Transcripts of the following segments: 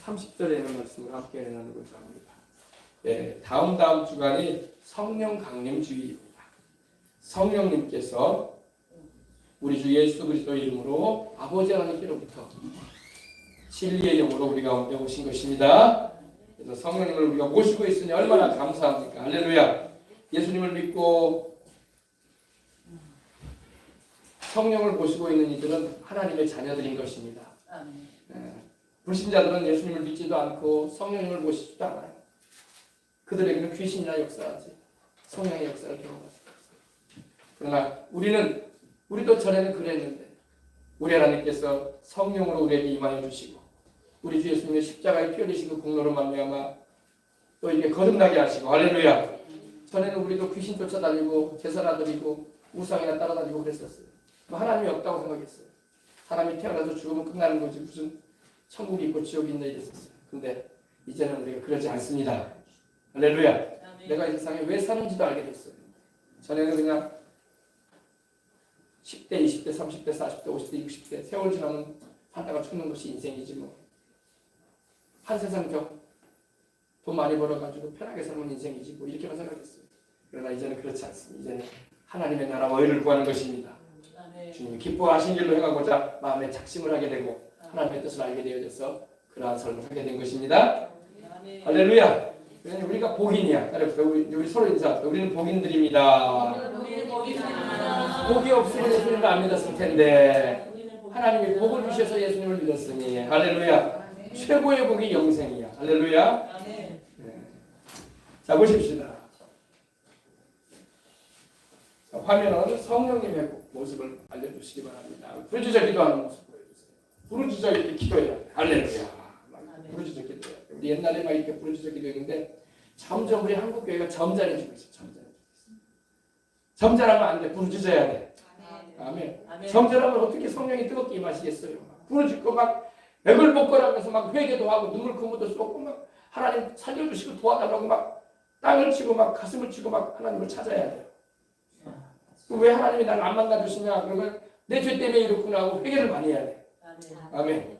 30절에 있는 말씀을 함께 나누고자 합니다. 예, 다음 주간이 성령 강림 주일입니다. 성령님께서 우리 주 예수 그리스도 이름으로 아버지 하나님께로부터 진리의 영으로 우리 가운데 오신 것입니다. 그래서 성령님을 우리가 모시고 있으니 얼마나 감사합니까? 할렐루야. 예수님을 믿고 성령을 모시고 있는 이들은 하나님의 자녀들인 것입니다. 불신자들은 예수님을 믿지도 않고 성령님을 모시지도 않아요. 그들에게는 귀신이나 역사하지 성령의 역사를 경험하지. 그러나 우리도 전에는 그랬는데 우리 하나님께서 성령으로 우리에게 임하여 주시고 우리 주 예수님의 십자가에 피 흘리신 공로로 말미암아 또 이게 거듭나게 하시고 할렐루야. 전에는 우리도 귀신 쫓아다니고 제사나 드리고 우상이나 따라다니고 그랬었어요. 하나님이 없다고 생각했어요. 사람이 태어나서 죽으면 끝나는 거지 무슨 천국이 있고 지옥이 있나 이랬었어요. 근데 이제는 우리가 그러지 않습니다. 할렐루야. 아멘. 내가 이 세상에 왜 사는지도 알게 됐어요. 전에는 그냥 10대, 20대, 30대, 40대, 50대, 60대 세월 지나면 살다가 죽는 것이 인생이지 뭐. 한 세상 돈 많이 벌어가지고 편하게 살면 인생이지 뭐 이렇게만 생각했어요. 그러나 이제는 그렇지 않습니다. 이제는 하나님의 나라와 의를 구하는 것입니다. 아멘. 주님이 기뻐하신 길로 행하고자 마음에 작심을 하게 되고 하나님의 뜻을 알게 되어져서 그러한 삶을 하게 된 것입니다. 아멘. 할렐루야. 우리가 복인이야. 우리 서로 인사합시다. 우리는 복인들입니다. 복이 없으면 예수님을 안 믿었을 텐데 하나님이 복을 주셔서 예수님을 믿었으니 할렐루야. 최고의 복이 영생이야. 할렐루야. 네. 자 보십시다. 자, 화면은 성령님의 모습을 알려주시기 바랍니다. 부르짖어 기도하는 모습 보여주세요. 부르짖어 이렇게 기도해야 돼. 할렐루야. 부르짖어 기도해야 돼. 우리 옛날에 막 이렇게 부르짖어 기도했는데 점점 우리 한국 교회가 점잖아지고 있어. 점잖하면 안 돼. 부르짖어야 돼. 아멘. 점잖하면 어떻게 성령이 뜨겁게 임하시겠어요? 부르짖고 막 맥을 복걸하면서 막 회개도 하고 눈물 그물도 쏟고 막 하나님 살려주시고 도와달라고 막 땅을 치고 막 가슴을 치고 막 하나님을 찾아야 돼요. 왜 하나님이 나를 안 만나주시냐? 그러면 내 죄 때문에 이렇구나 하고 회개를 많이 해야 돼. 아멘.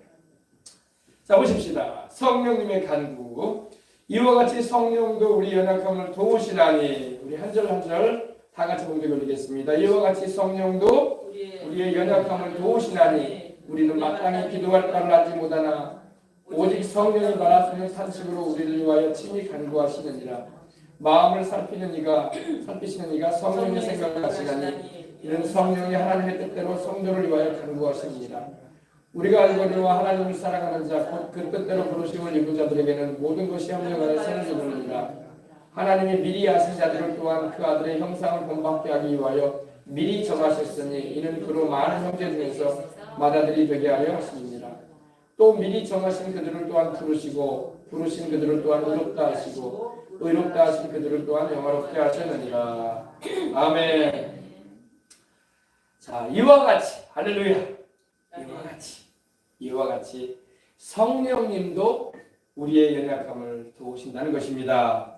자 보십시다. 성령님의 간구. 이와 같이 성령도 우리 연약함을 도우시나니 우리 한 절 한 절 다 같이 공개 올리겠습니다. 이와 같이 성령도 우리의 연약함을 도우시나니 우리는 마땅히 기도할 바를 알지 못하나 오직 성령이 말하시는 산식으로 우리를 위하여 친히 간구하시느니라. 마음을 살피시는 이가 성령의 생각을 하시나니 이는 성령이 하나님의 뜻대로 성도를 위하여 간구하시느니라. 우리가 알거니와 하나님을 사랑하는 자 곧 그 뜻대로 부르심을 입은 자들에게는 모든 것이 협력하여 선을 이루느니라. 하나님이 미리 아신 자들을 또한 그 아들의 형상을 본받게 하기 위하여 미리 정하셨으니 이는 그로 많은 형제 중에서 맏아들이 되게 하려 하십니다. 또 미리 정하신 그들을 또한 부르시고 부르신 그들을 또한 의롭다 하시고 의롭다 하신 그들을 또한 영화롭게 하셨느니라. 아멘. 자 이와 같이 할렐루야. 이와 같이 성령님도 우리의 연약함을 도우신다는 것입니다.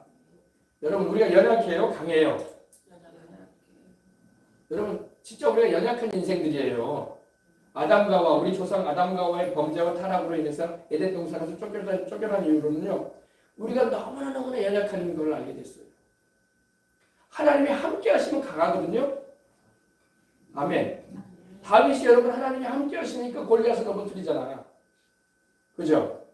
여러분 우리가 연약해요? 강해요? 여러분 진짜 우리가 연약한 인생들이에요. 우리 조상 아담과와의 범죄와 타락으로 인해서 에덴 동산에서 쫓겨난 이유로는요. 우리가 너무나 연약한 걸 알게 됐어요. 하나님이 함께 하시면 강하거든요. 아멘. 다윗이 여러분 하나님이 함께 하시니까 골리앗을 넘어뜨리잖아요. 그죠?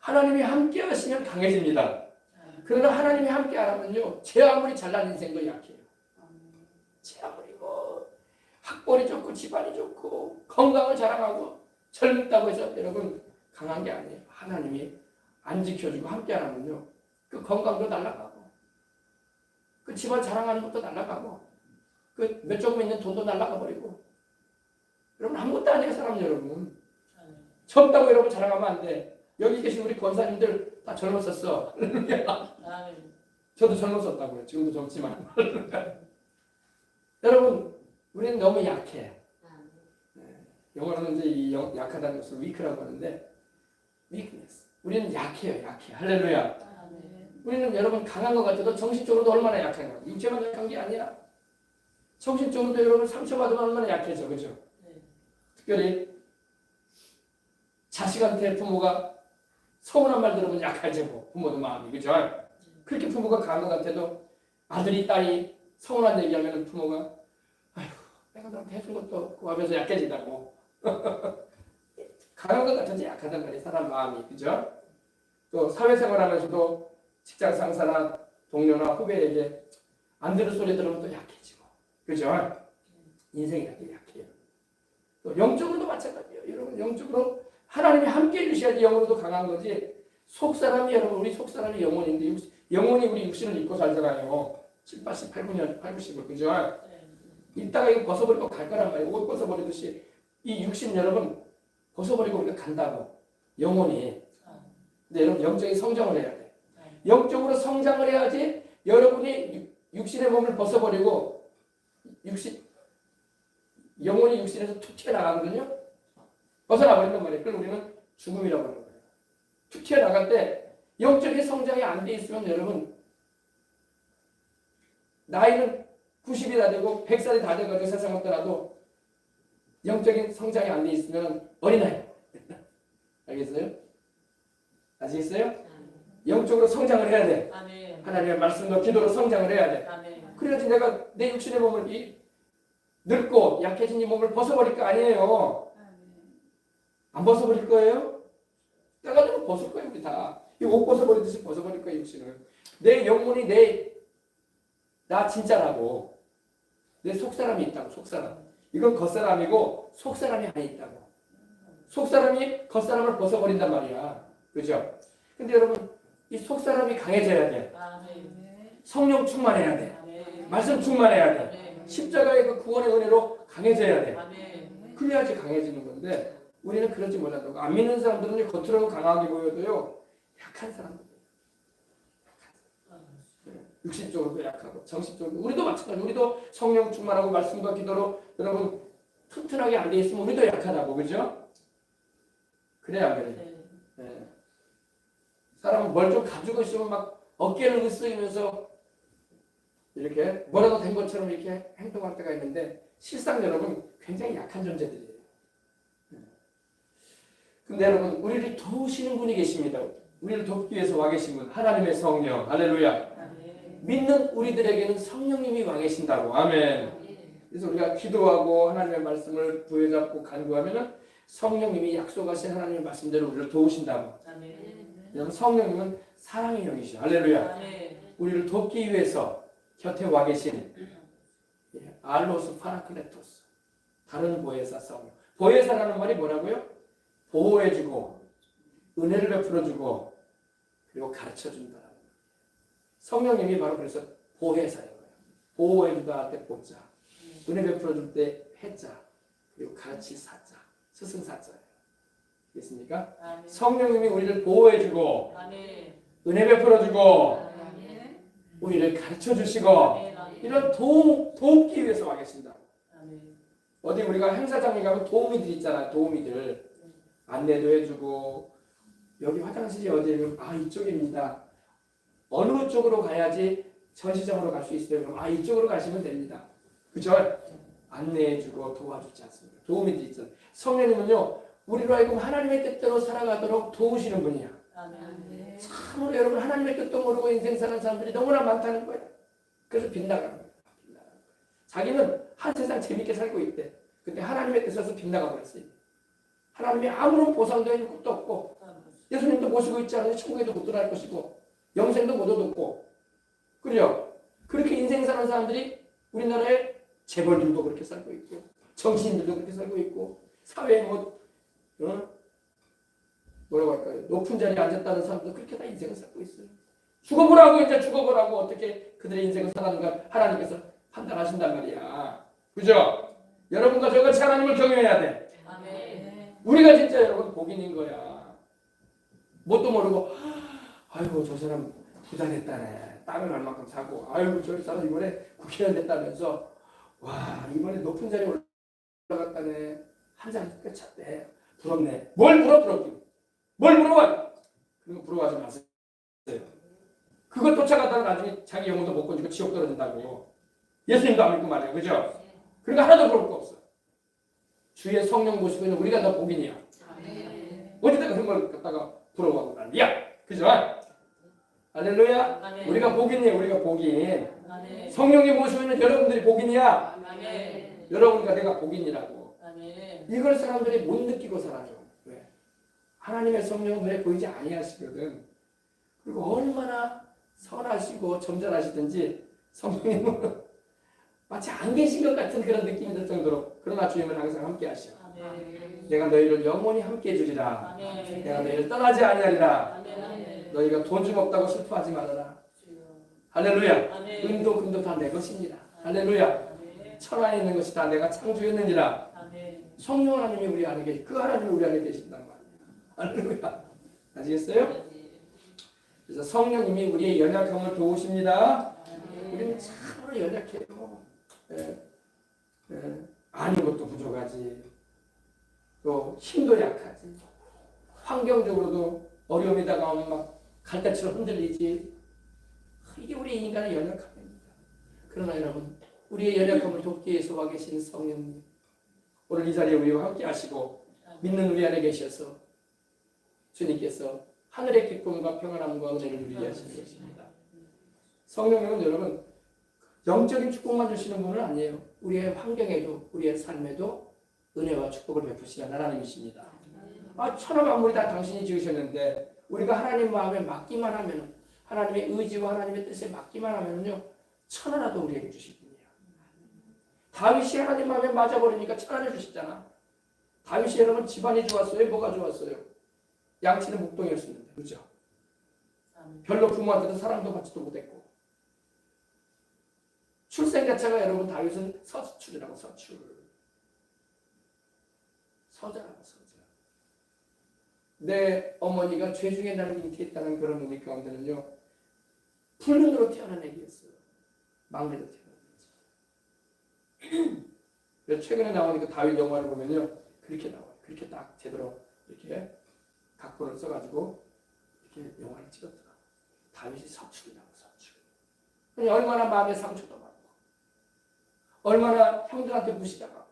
하나님이 함께 하시면 강해집니다. 그러나 하나님이 함께 안 하면요. 제 아무리 잘난 인생도 약해요. 제 아무리 학벌이 좋고 집안이 좋고 건강을 자랑하고 젊다고 해서 여러분 강한 게 아니에요. 하나님이 안 지켜주고 함께 안 하면요. 그 건강도 날아가고 그 집안 자랑하는 것도 날아가고 그 몇 조금 있는 돈도 날아가 버리고 여러분 아무것도 아니에요. 사람 여러분 젊다고 여러분 자랑하면 안 돼. 여기 계신 우리 권사님들 다 젊었었어. 저도 젊었었다고요. 지금도 젊지만 여러분 우리는 너무 약해. 영어로는 이제 이 약하다는 것을 weak라고 하는데 weakness. 우리는 약해요. 약해. 할렐루야. 우리는 여러분 강한 것 같아도 정신적으로도 얼마나 약해요. 육체만 약한 게 아니야. 정신적으로도 여러분 상처받으면 얼마나 약해져. 그죠? 특별히 자식한테 부모가 서운한 말 들으면 약해지고 부모도 마음이 그죠? 그렇게 부모가 강한 것 같아도 아들이 딸이 서운한 얘기하면 부모가 아휴 내가 너한테 해준 것도 없고 하면서 약해진다고. 강한 것 같은데 약하단 말이에요. 사람 마음이 그죠? 또 사회생활하면서도 직장 상사나 동료나 후배에게 안 들을 소리 들으면 또 약해지고 그죠? 인생이 되게 약해요. 또 영적으로도 마찬가지예요. 여러분 영적으로 하나님이 함께 해주셔야지 영으로도 강한 거지. 속사람이 여러분 우리 속사람이 영혼인데 영혼이 우리 육신을 입고 살잖아요. 7, 80, 89년, 80을 그죠? 이따가 이거 벗어버리고 갈 거란 말이에요. 옷 벗어버리듯이 이 육신 여러분 벗어버리고 우리가 간다고 영혼이. 근데 여러분 영적인 성장을 해야 돼. 영적으로 성장을 해야지 여러분이 육신의 몸을 벗어버리고 영혼이 육신에서 툭 튀어나가거든요. 벗어나버린단 말이에요. 그걸 우리는 죽음이라고 하는 거예요. 툭 튀어나갈 때 영적인 성장이 안 돼 있으면 여러분 나이는 90이 다 되고 100살이 다 돼가지고 세상을 떠나도 영적인 성장이 안 돼 있으면 어린아이. 알겠어요? 아시겠어요? 영적으로 성장을 해야 돼. 하나님의 말씀과 기도로 성장을 해야 돼. 그래야지 내가 내 육신의 몸을 늙고 약해진 이 몸을 벗어버릴 거 아니에요. 안 벗어버릴 거예요? 때가 되면 벗을 거예요. 우리 다. 이 옷 벗어버리듯이 벗어버릴 거예요. 육신을. 내 영혼이 나 진짜라고. 내 속사람이 있다고. 속사람. 이건 겉사람이고 속사람이 안에 있다고. 속사람이 겉사람을 벗어버린단 말이야. 그죠? 근데 여러분 이 속사람이 강해져야 돼. 성령 충만해야 돼. 말씀 충만해야 돼. 십자가의 그 구원의 은혜로 강해져야 돼. 그래야지 강해지는 건데 우리는 그러지 못한다고. 안 믿는 사람들은 겉으로는 강하게 보여도요. 약한 사람들. 육신적으로도 약하고 정신적으로 우리도 마찬가지. 우리도 성령 충만하고 말씀과 기도로 여러분 튼튼하게 안 돼 있으면 우리도 약하다고. 그죠? 그래야 안 그래요? 네. 사람은 뭘 좀 가지고 있으면 막 어깨를 으쓱이면서 이렇게 뭐라도 된 것처럼 이렇게 행동할 때가 있는데 실상 여러분 굉장히 약한 존재들이에요. 근데 여러분 우리를 도우시는 분이 계십니다. 우리를 돕기 위해서 와 계신 분 하나님의 성령. 할렐루야. 믿는 우리들에게는 성령님이 와 계신다고. 아멘. 그래서 우리가 기도하고 하나님의 말씀을 부여잡고 간구하면 성령님이 약속하신 하나님의 말씀대로 우리를 도우신다고. 여러분 성령님은 사랑의 영이시죠. 할렐루야. 우리를 돕기 위해서 곁에 와 계신 알로스 파라클레토스. 다른 보혜사 성령. 보혜사라는 말이 뭐라고요? 보호해주고 은혜를 베풀어주고 그리고 가르쳐준다. 성령님이 바로 그래서 보혜사예요. 보호해주다 할 때 보자. 은혜 베풀어줄 때 해자. 그리고 가르칠 사자. 스승사자예요. 됐습니까? 성령님이 우리를 보호해주고 은혜 베풀어주고 우리를 가르쳐주시고 이런 돕기 위해서 와 계신다. 어디 우리가 행사장에 가면 도우미들 있잖아요. 도우미들 안내도 해주고 여기 화장실이 어디냐면 이쪽입니다. 어느 쪽으로 가야지 전시장으로 갈 수 있어요. 그럼 이쪽으로 가시면 됩니다. 그죠? 안내해주고 도와주지 않습니까? 도우미들 있잖아요. 성령님은요 우리로 하여금 하나님의 뜻대로 살아가도록 도우시는 분이야. 참으로 여러분 하나님의 뜻도 모르고 인생 사는 사람들이 너무나 많다는 거예요. 그래서 빗나가는 거예요. 자기는 한 세상 재밌게 살고 있대. 근데 하나님의 뜻에서 빗나가 버렸어요. 하나님이 아무런 보상도 해줄 것도 없고 예수님도 모시고 있지 않으니 천국에도 못 들어갈 것이고 영생도 못 얻었고 그래요. 그렇게 인생 사는 사람들이 우리나라에 재벌들도 그렇게 살고 있고 정치인들도 그렇게 살고 있고 사회에 뭐라고 할까요? 높은 자리에 앉았다는 사람도 그렇게 다 인생을 살고 있어요. 죽어보라고 이제 죽어보라고 어떻게 그들의 인생을 살았는가 하나님께서 판단하신단 말이야. 그죠? 여러분과 저같이 하나님을 경외해야 돼. 우리가 진짜 여러분 복인인 거야. 뭣도 모르고 아이고 저 사람 부자 됐다네. 땅을 얼마큼 사고 아이고 저 사람 이번에 국회의원 됐다면서 와 이번에 높은 자리에 올라갔다네. 한 장 끝쳤대. 부럽네. 뭘 부럽지? 뭘 부러워? 그런 거 부러워하지 마세요. 그거 쫓아가다가 나중에 자기 영혼도 못 건지고 지옥 떨어진다고. 예수님도 안 믿고 말이에요. 그죠? 그러니까 하나도 부러울 거 없어. 주의 성령 모시고 있는 우리가 더 복인이야. 어디다가 그런 걸 갖다가 부러워하고 난리야. 그죠? 할렐루야. 아멘. 우리가 복인이에요. 우리가 복인. 아멘. 성령이 모시면 여러분들이 복인이야. 아멘. 여러분과 내가 복인이라고. 아멘. 이걸 사람들이 못 느끼고 살아죠. 왜? 하나님의 성령은 눈에 보이지 아니하시거든. 그리고 얼마나 선하시고 점잖하시든지 성령님은 마치 안 계신 것 같은 그런 느낌이 들 정도로, 그러나 주님은 항상 함께 하셔. 아멘. 내가 너희를 영원히 함께 해주리라. 아멘. 내가 너희를 떠나지 아니하리라. 아멘. 너희가 돈 좀 없다고 슬퍼하지 말아라. 할렐루야. 아멘. 은도 금도 다 내 것입니다. 할렐루야. 아멘. 천하에 있는 것이 다 내가 창조했느니라. 아멘. 성령 하나님이 우리 안에 계시, 그 하나님이 우리 안에 계신단 말이야. 할렐루야. 아시겠어요? 그래서 성령님이 우리의 연약함을 도우십니다. 우리는 참으로 연약해요. 아는 것도 부족하지. 또 힘도 약하지. 환경적으로도 어려움이 다가오면 막 갈대처럼 흔들리지. 이게 우리 인간의 연약함입니다. 그러나 여러분, 우리의 연약함을 돕기 위해서 와 계신 성령님, 오늘 이 자리에 우리와 함께 하시고 믿는 우리 안에 계셔서 주님께서 하늘의 기쁨과 평안함과 은혜를 누리게 하시는 것입니다. 성령님은 여러분 영적인 축복만 주시는 분은 아니에요. 우리의 환경에도, 우리의 삶에도 은혜와 축복을 베푸시는 하나님이십니다. 천하 만물이 다 당신이 지으셨는데 우리가 하나님 마음에 맡기만 하면, 하나님의 의지와 하나님의 뜻에 맡기만 하면요, 천하라도 우리에게 주실 분이에요. 다윗이 하나님 마음에 맞아버리니까 천하를 주시잖아. 다윗이 여러분 집안이 좋았어요? 뭐가 좋았어요? 양치는 목동이었습니다. 그죠? 별로 부모한테도 사랑도 받지도 못했고, 출생 자체가 여러분 다윗은 서출이라고. 서자라고. 서자. 내 어머니가 죄 중에 나를 잉태했다는 그런 의미 가운데는요, 불륜으로 태어난 애기였어요. 막내로 태어난 애기. 최근에 나온 그 다윗 영화를 보면요, 그렇게 나와요. 그렇게 딱 제대로 이렇게 각본을 써가지고 이렇게 영화를 찍었더라. 다윗이 서출이라고. 서출. 아니, 얼마나 마음의 상처도 많고, 얼마나 형들한테 무시당하고,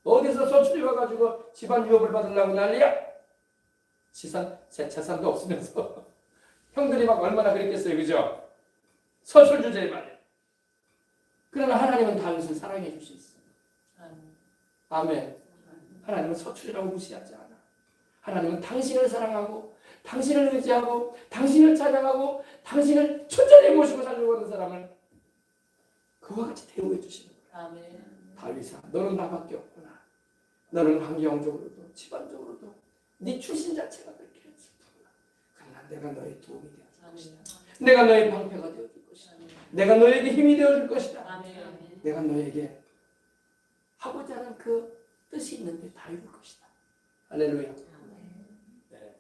어디서 서출이 와가지고 집안 유업을 받으려고 난리야. 재산도 없으면서 형들이 막 얼마나 그랬겠어요. 그죠? 서출 주제에 말이야. 그러나 하나님은 다윗을 사랑해 주셨어요. 아멘. 하나님은 서출이라고 무시하지 않아. 하나님은 당신을 사랑하고, 당신을 의지하고, 당신을 찬양하고, 당신을 천천히 모시고 살려고 하는 사람을 그와 같이 대우해 주시는 거예요. 아멘. 다윗아, 너는 나밖에 없구나. 너는 환경적으로도 집안적으로도 네 출신 자체가 그렇게 슬프구나. 그러나 내가 너의 도움이 되어줄 것이다. 내가 너의 방패가 되어줄 것이다. 내가 너에게 힘이 되어줄 것이다. 아멘. 내가 너에게 하고자 하는 그 뜻이 있는데 다 이룰 것이다. 할렐루야. 네.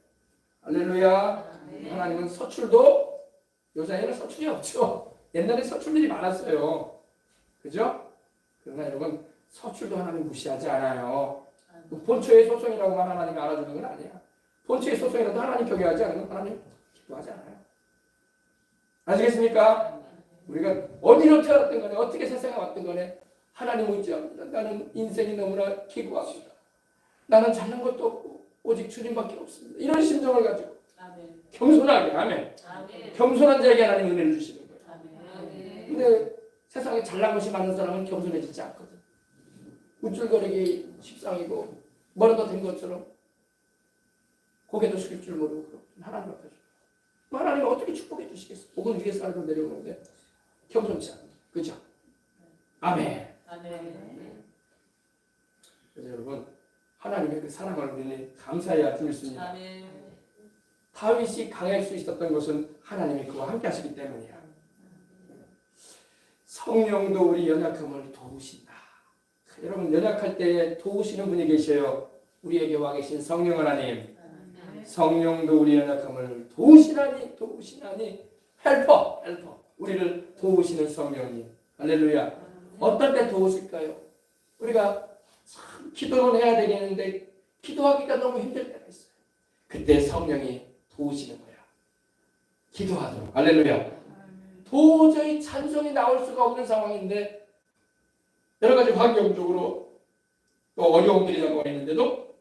할렐루야. 하나님은 서출도, 요새에는 서출이 없죠. 옛날에 서출들이 많았어요. 그죠? 그러나 여러분, 서출도 하나님 무시하지 않아요. 본초의 소송이라고만 하나님이 알아주는 건 아니야. 본초의 소송이라도 하나님 경외하지 않으면 하나님 기도하지 않아요. 아시겠습니까? 우리가 어디로 태어났든 간에, 어떻게 세상에 왔든 간에 하나님 의지합니다. 나는 인생이 너무나 기구합니다. 나는 잘난 것도 없고 오직 주님밖에 없습니다. 이런 심정을 가지고 아멘. 겸손하게, 아멘. 아멘. 겸손한 자에게 하나님 은혜를 주시는 거예요. 아멘. 근데 세상에 잘난 것이 많은 사람은 겸손해지지 않거든. 우쭐거리기 십상이고 머리가 된 것처럼 고개도 숙일 줄 모르고 하나님 앞에 하나님 어떻게 축복해 주시겠어? 복은 위에 쌀로 내려오는데 겸손치 않아. 그죠? 아멘. 아멘. 그래서 여러분, 하나님의 그 사랑을 우리는 감사해야 될 수 있습니다. 아멘. 다윗이 강할 수 있었던 것은 하나님이 그와 함께 하시기 때문이야. 성령도 우리 연약함을 도우신다. 여러분, 연약할 때 도우시는 분이 계셔요. 우리에게 와 계신 성령 하나님. 성령도 우리 연약함을 도우시나니 헬퍼. 우리를 도우시는 성령님. 할렐루야. 어떤 때 도우실까요? 우리가 참 기도는 해야 되겠는데 기도하기가 너무 힘들 때가 있어요. 그때 성령이 도우시는 거야. 기도하도록. 할렐루야. 도저히 찬송이 나올 수가 없는 상황인데 여러 가지 환경적으로 또 어려움들이 다가와 있는데도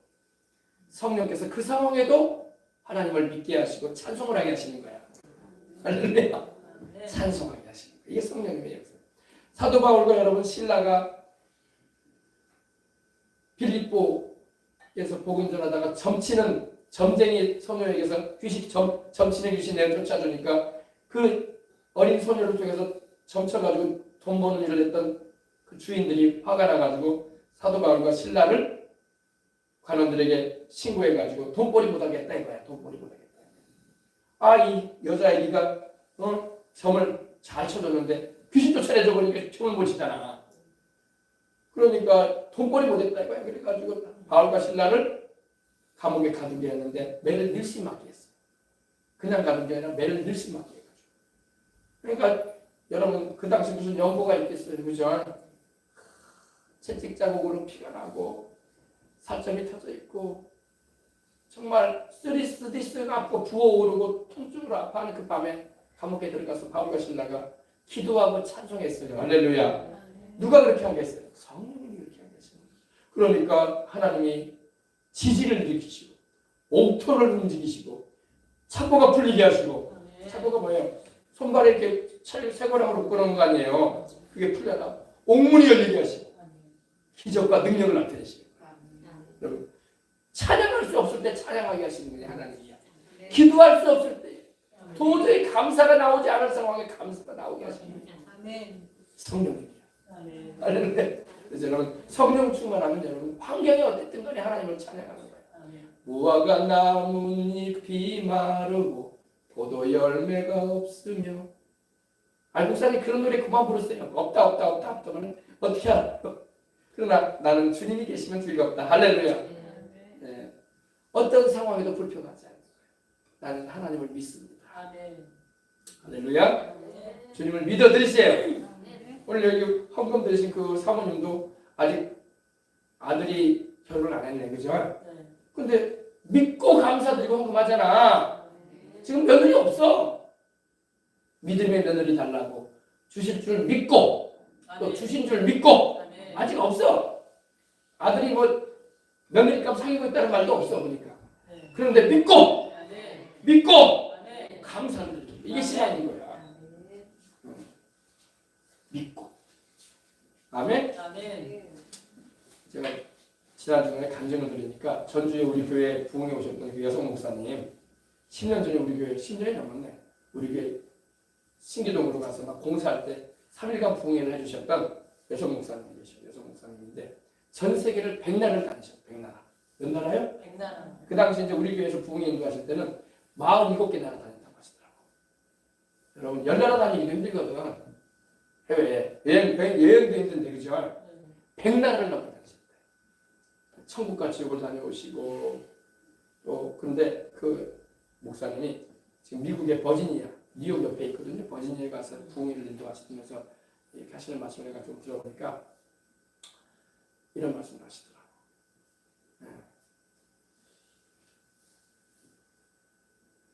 성령께서 그 상황에도 하나님을 믿게 하시고 찬송을 하게 하시는 거야. 할렐루야. 찬송하게 하시는 거야. 이게 성령님의 역사. 사도 바울과 여러분 신라가 빌립보에서 복음 전하다가 점쟁이 소녀에게서 점치는 귀신을 쫓아주니까 그 어린 소녀를 통해서 점쳐가지고 돈 버는 일을 했던 그 주인들이 화가 나가지고 사도 바울과 신라를 관원들에게 신고해가지고 돈벌이 못하겠다 이거야. 돈벌이 못하겠다. 아, 이 여자애기가 점을 잘 쳐줬는데 귀신 쫓아내줘 버리니까 점을 못 치잖아. 그러니까 돈벌이 못했다 이거야. 그래가지고 바울과 신라를 감옥에 가두게 했는데 매를 늘심맞게 했어. 그냥 가둔 게 아니라 매를 늘심맞게 해가지고. 그러니까 여러분 그 당시 무슨 연고가 있겠어요, 그죠? 채찍 자국으로 피가 나고 살점이 터져 있고 정말 쓰디쓰디쓰가 아프고 부어오르고 통증으로 아파하는 그 밤에 감옥에 들어가서 바울과 신라가 기도하고 찬송했어요. 할렐루야. 누가 그렇게 하겠어요? 성령님이 그렇게 하겠어요. 그러니까 하나님이 지진을 일으키시고 옥토를 움직이시고 착고가 풀리게 하시고 착고가 뭐예요? 손발에 이렇게 쇠고랑으로 묶어놓은 거 아니에요. 그게 풀려나 옥문이 열리게 하시고 기적과 능력을 나타내시고 여러분 찬양할 수 없을 때 찬양하게 하시는 분이 하나님이야. 기도할 수 없을 때 도저히 감사가 나오지 않을 상황에 감사가 나오게 하시는 분이 성령님이야. 할렐루야. 그래서 여러분 성령 충만하면 여러분 환경이 어땠든 간에 하나님을 찬양하는 거예요. 무화과 나뭇잎이 마르고 포도 열매가 없으며 목사님 그런 노래 그만 부르세요. 없다 하면 어떻게 알아? 그러나 나는 주님이 계시면 즐겁다. 할렐루야. 네. 어떤 상황에도 불평하지 않아요. 나는 하나님을 믿습니다. 할렐루야. 주님을 믿어드리세요. 오늘 여기 헌금 드리신 그 사모님도 아직 아들이 결혼을 안 했네, 그죠? 근데 믿고 감사드리고 헌금하잖아. 지금 며느리 없어. 믿음의 며느리 달라고 주실 줄 믿고 또 주신 줄 믿고 아직 없어. 아들이 뭐 며느리값 사귀고 있다는 말도 없어 보니까. 그런데 믿고 감사드리고 이게 신앙인 거야. 믿고. 아멘. 제가 지난주에 간증을 드리니까 전주에 우리 교회 부흥에 오셨던 그 여성 목사님 10년 전에 우리 교회 10년이 넘었네. 우리 교회 신기동으로 가서 막 공사할 때 3일간 부흥회를 해주셨던 여성 목사님이 계셔요. 여성 목사님인데 전 세계를 100나라를 다니셨어요. 100나라. 몇 나라요? 100나라. 그 당시 이제 우리 교회에서 부흥회 인도하실 때는 47개 나라 다닌다고 하시더라고. 여러분 10나라 다니기도 힘들거든. 해외에 여행도 힘든데 그죠? 100나라를 넘어 다니셨대. 천국과 지옥을 다녀오시고 또 근데 그 목사님이 지금 미국의 버지니아 뉴욕 옆에 있거든요. 버지니아에 가서 부흥회를 인도하시면서 이렇게 하시는 말씀을 내가 좀 들어보니까 이런 말씀을 하시더라고.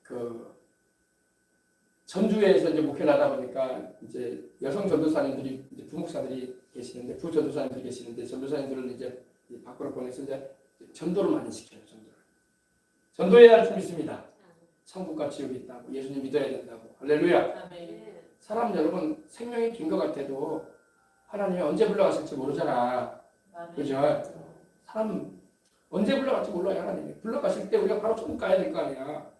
그 전주에서 이제 목회를 하다 보니까 이제 여성 전도사님들이 이제 부목사들이 계시는데 부전도사님들이 계시는데 전도사님들을 이제 밖으로 보내서 이제 전도를 많이 시켜요. 전도해야 할 줄 믿습니다. 천국과 지옥이 있다고 예수님 믿어야 된다고. 할렐루야. 사람 여러분 생명이 긴 것 같아도 하나님이 언제 불러가실지 모르잖아. 그죠? 사람 언제 불러갈지 몰라요. 하나님이 불러가실 때 우리가 바로 천국 가야 될 거 아니야.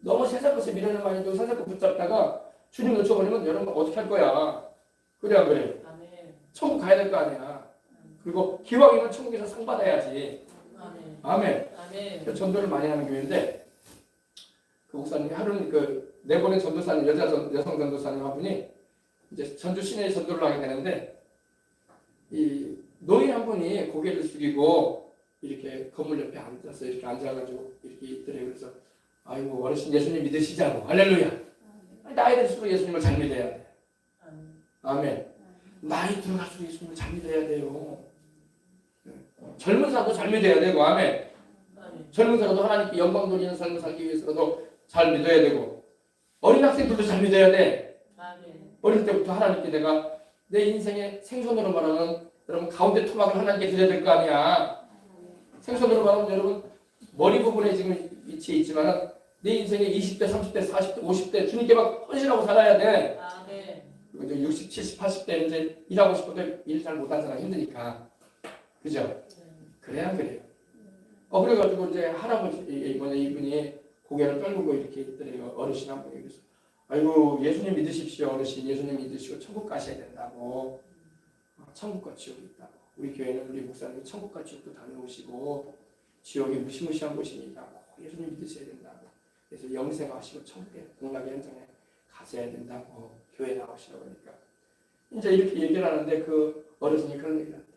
너무 세상 것에 미련을 많이 두고 세상 것 붙잡다가 주님 놓쳐버리면 여러분 어떻게 할 거야. 그래 안 그래? 천국 가야 될 거 아니야. 그리고 기왕이면 천국에서 상 받아야지. 아멘. 전도를 많이 하는 교회인데 그 목사님이 하루는 그 내보낸 전도사님 여성 전도사님 한 분이 이제 전주 시내에 전도를 하게 되는데 이 노인 한 분이 고개를 숙이고 이렇게 건물 옆에 앉아서 이렇게 앉아가지고 이렇게 있더래요. 그래서 아이고 어르신 예수님 믿으시자고. 할렐루야. 나이 들수록 예수님을 잘 믿어야 돼. 아멘. 나이 들어갈수록 예수님을 잘 믿어야 돼요. 젊은 사도 잘 믿어야 되고. 아멘. 젊은 사도 하나님께 영광 돌리는 삶을 살기 위해서라도 잘 믿어야 되고 어린 학생들도 잘 믿어야 돼. 어릴 때부터 하나님께 내가 내 인생의 생선으로 말하면 여러분 가운데 토막을 하나님께 드려야 될 거 아니야. 생선으로 말하면 여러분 머리 부분에 지금 위치해 있지만 내 인생에 20대, 30대, 40대, 50대 주님께 막 헌신하고 살아야 돼. 그리고 이제 60, 70, 80대 이제 일하고 싶어도 일 잘 못하는 사람 힘드니까. 그죠? 그래야 그래요. 그래가지고 이제 할아버지, 이번에 이분이 고개를 떨구고 이렇게 있더래요. 어르신 한 분이. 그래서 아이고, 예수님 믿으십시오. 어르신, 예수님 믿으시고 천국 가셔야 된다고. 천국과 지옥이 있다고. 우리 교회는 우리 목사님이 천국과 지옥도 다녀오시고 지옥이 무시무시한 곳입니다. 예수님 믿으셔야 된다고. 그래서 영생하시고 천국의 공락의 현장에 가셔야 된다고 교회 나오시라고 하니까 이제 이렇게 얘기를 하는데 그 어르신이 그런 얘기를 한대요.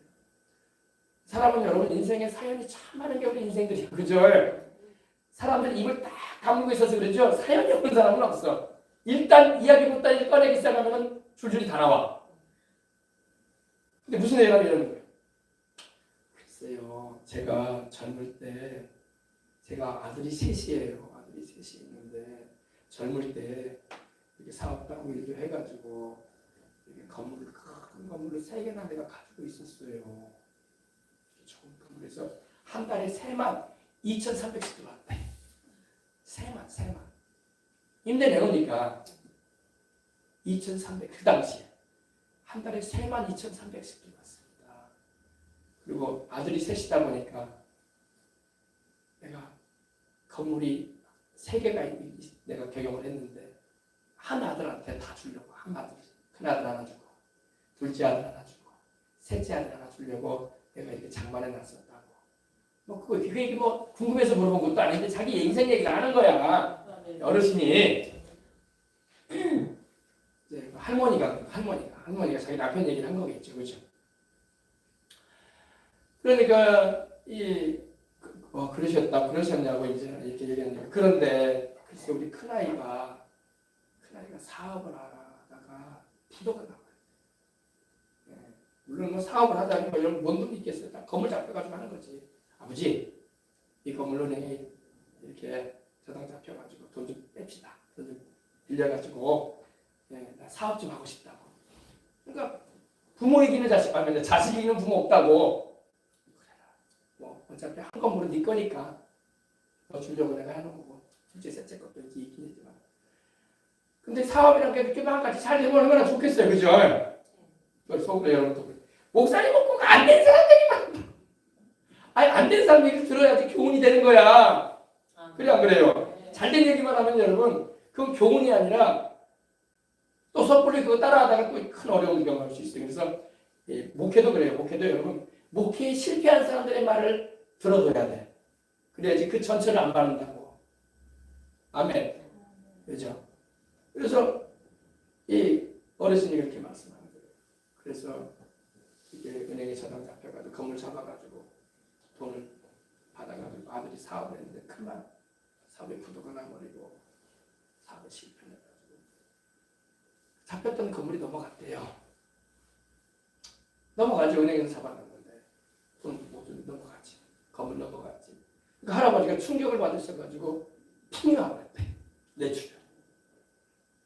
사람은 여러분 인생에 사연이 참 많은 게 우리 인생들이에요. 그죠? 사람들 입을 딱 다물고 있어서 그러죠. 사연이 없는 사람은 없어. 일단 이야기부터 꺼내기 시작하면 줄줄이 다 나와. 근데 무슨 얘기를 이러는 거예요? 글쎄요, 제가 젊을 때 제가 아들이 셋이에요. 아들이 셋이 있는데 젊을 때 이렇게 사업하고 일도 해가지고 이렇게 건물을 큰 건물을 3개나 내가 가지고 있었어요. 좋은 건물에서 한 달에 32,300씩 들어왔대. 3만. 임대 내놓으니까 2,300. 그 당시에 한 달에 32,300씩 들어왔습니다. 그리고 아들이 셋이다 보니까 내가 건물이 3개가 내가 경영을 했는데 한 아들한테 다 주려고 한 아들, 큰 아들 하나 주고 둘째 아들 하나 주고 셋째 아들 하나 주려고 내가 이렇게 장만해 놨었다고. 그게 뭐 궁금해서 물어본 것도 아닌데 자기 인생 얘기를 하는 거야. 어르신이 이제 할머니가 자기 남편 얘기를 한 거겠죠, 그렇죠? 그러니까 그러셨냐고 이제 이렇게 얘기하는. 그런데 글쎄 우리 큰 아이가 사업을 하다가 부도가 나와요. 물론 뭐 사업을 하자니 뭐 이런 뭔 돈이 있겠어요. 딱 건물 잡혀가지고 하는 거지. 아버지, 이 건물론에 이렇게 저당 잡혀가지고 돈 좀 뺍시다. 돈 좀 빌려가지고 나 사업 좀 하고 싶다고. 그러니까 부모 이기는 자식 하면 자식 이기는 부모 없다고. 뭐 어차피 한 건물은 네 거니까 너 주려고 내가 하는 거고 둘째 셋째 것도 이제 있긴 있지만. 근데 사업이란 게 이렇게 같이 잘 되면 얼마나 좋겠어요, 그죠? 속으로 여러분도 목사님 꼭 안 된 사람들이 안 된 사람 얘기를 들어야지 교훈이 되는 거야. 그래 안 그래요? 잘 된 얘기만 하면 여러분 그건 교훈이 아니라 또 섣불리 그거 따라하다가 또 큰 어려움을 경험할 수 있어요. 그래서 목회도 그래요. 목회도 여러분 목회에 실패한 사람들의 말을 들어줘야 돼. 그래야지 그 전체를 안 받는다고. 아멘. 그렇죠? 그래서 이 어르신이 그렇게 말씀하는 거예요. 그래서 이게 은행에 저당 잡혀가지고 건물 잡아가지고 돈을 받아가지고 아들이 사업을 했는데 그만 사업에 부도가 나버리고 사업에 실패해가지고 잡혔던 건물이 넘어갔대요. 넘어가지. 은행에서 잡아놨는데 돈 모두 넘어가지. 건물 넘어가지. 그러니까 할아버지가 충격을 받으셔가지고 풍이 나버렸대. 뇌출혈.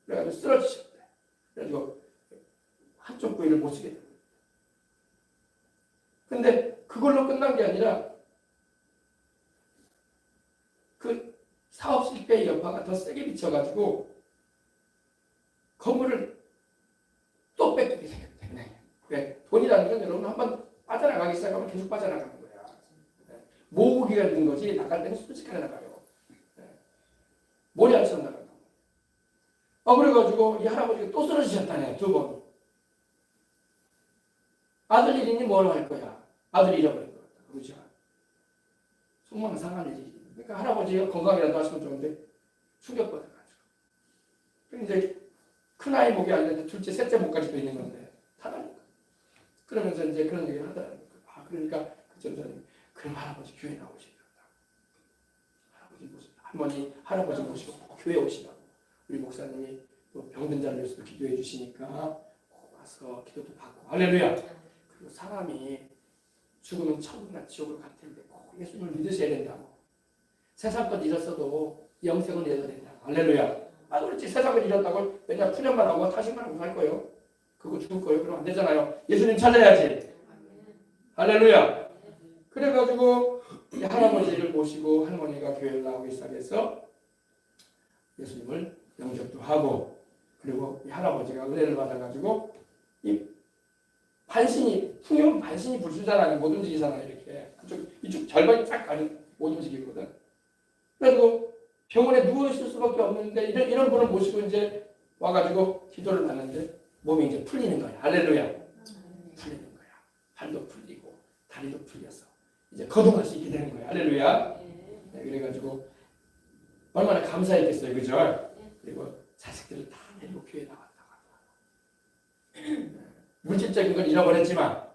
그래가지고 쓰러지셨대. 그래가지고 한쪽 부위를 못 쓰게 됩니다. 근데 그걸로 끝난 게 아니라 그 사업 실패의 여파가 더 세게 비쳐가지고 건물을 또 뺏기게 생겼대. 왜? 돈이라는 건 여러분 한번 빠져나가기 시작하면 계속 빠져나가는 거야. 모으기가 있는 거지 나갈 때는 솔직하게 나가요. 모래알처럼 나간다고. 그래가지고 이 할아버지가 또 쓰러지셨다네. 2번. 아들 일이니 뭘 할 거야. 아들 잃어버린 것 같다. 그렇죠? 속마음 상한 일이지. 그러니까 할아버지가 건강이라도 하시면 좋은데 충격받아가지고. 이제 큰아이 목이 아니라 둘째, 셋째 목까지도 있는 건데 타다니까. 그러면서 이제 그런 얘기를 하더라고요. 그러니까 그 전사님, 그럼 할아버지 교회 나오시라고. 할아버지 모시고 교회 오시라고. 우리 목사님이 또 병든 자를 위해서도 기도해 주시니까 와서 기도도 받고. 할렐루야. 그리고 사람이 죽으면 천국이나 지옥을 갈 텐데 꼭 예수님을 믿으셔야 된다고. 세상 것 잃었어도 영생을 내야 된다고. 할렐루야. 그렇지. 세상을 잃었다고 맨날 푸념만 하고 타신만 하고 살 거예요. 그거 죽을 거예요. 그럼 안 되잖아요. 예수님 찾아야지. 할렐루야. 그래가지고 이 할아버지를 모시고 할머니가 교회를 나오기 시작해서 예수님을 영접도 하고 그리고 이 할아버지가 은혜를 받아가지고 이 반신이 풍요는 반신이 불수잖아요. 못 움직이잖아요. 이렇게 이쪽 절반이 딱 가는 못 움직이거든. 그래도 병원에 누워 있을 수밖에 없는데 이런 분을 모시고 이제 와가지고 기도를 받는데 몸이 이제 풀리는 거야. 할렐루야. 풀리는 거야. 발도 풀리고 다리도 풀려서 이제 거동할 수 있게 되는 거야. 할렐루야. 네, 그래가지고 얼마나 감사했겠어요, 그죠? 그리고 자식들을 다 데리고 교회 나왔다고 하더라고요. 물질적인 걸 잃어버렸지만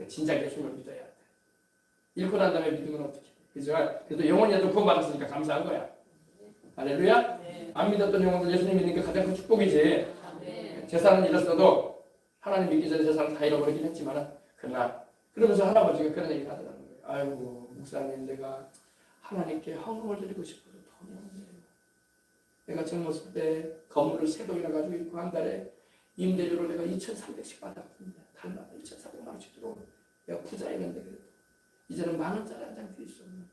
진작 예수님을 믿어야 돼. 잃고 난 다음에 믿으면 어떻게? 그죠? 그래도 영혼이라도 구원받았으니까 감사한 거야. 할렐루야. 안 믿었던 영혼들 예수님 믿는 게 가장 큰 축복이지. 재산은 잃었어도 하나님 믿기 전에 재산을 다 잃어버리긴 했지만 그러나 그러면서 할아버지가 그런 얘기를 하더라는 거예요. 아이고 목사님 내가 하나님께 헌금을 드리고 싶어도 돈이 없네요. 내가 젊었을 때 건물을 세 동이나 가지고 있고 한 달에 임대료를 내가 2,300씩 받았는데 달마다 2,400만 원씩 들어오고 내가 부자였는데 그래도 이제는 10,000원짜리 한 장 필요 없는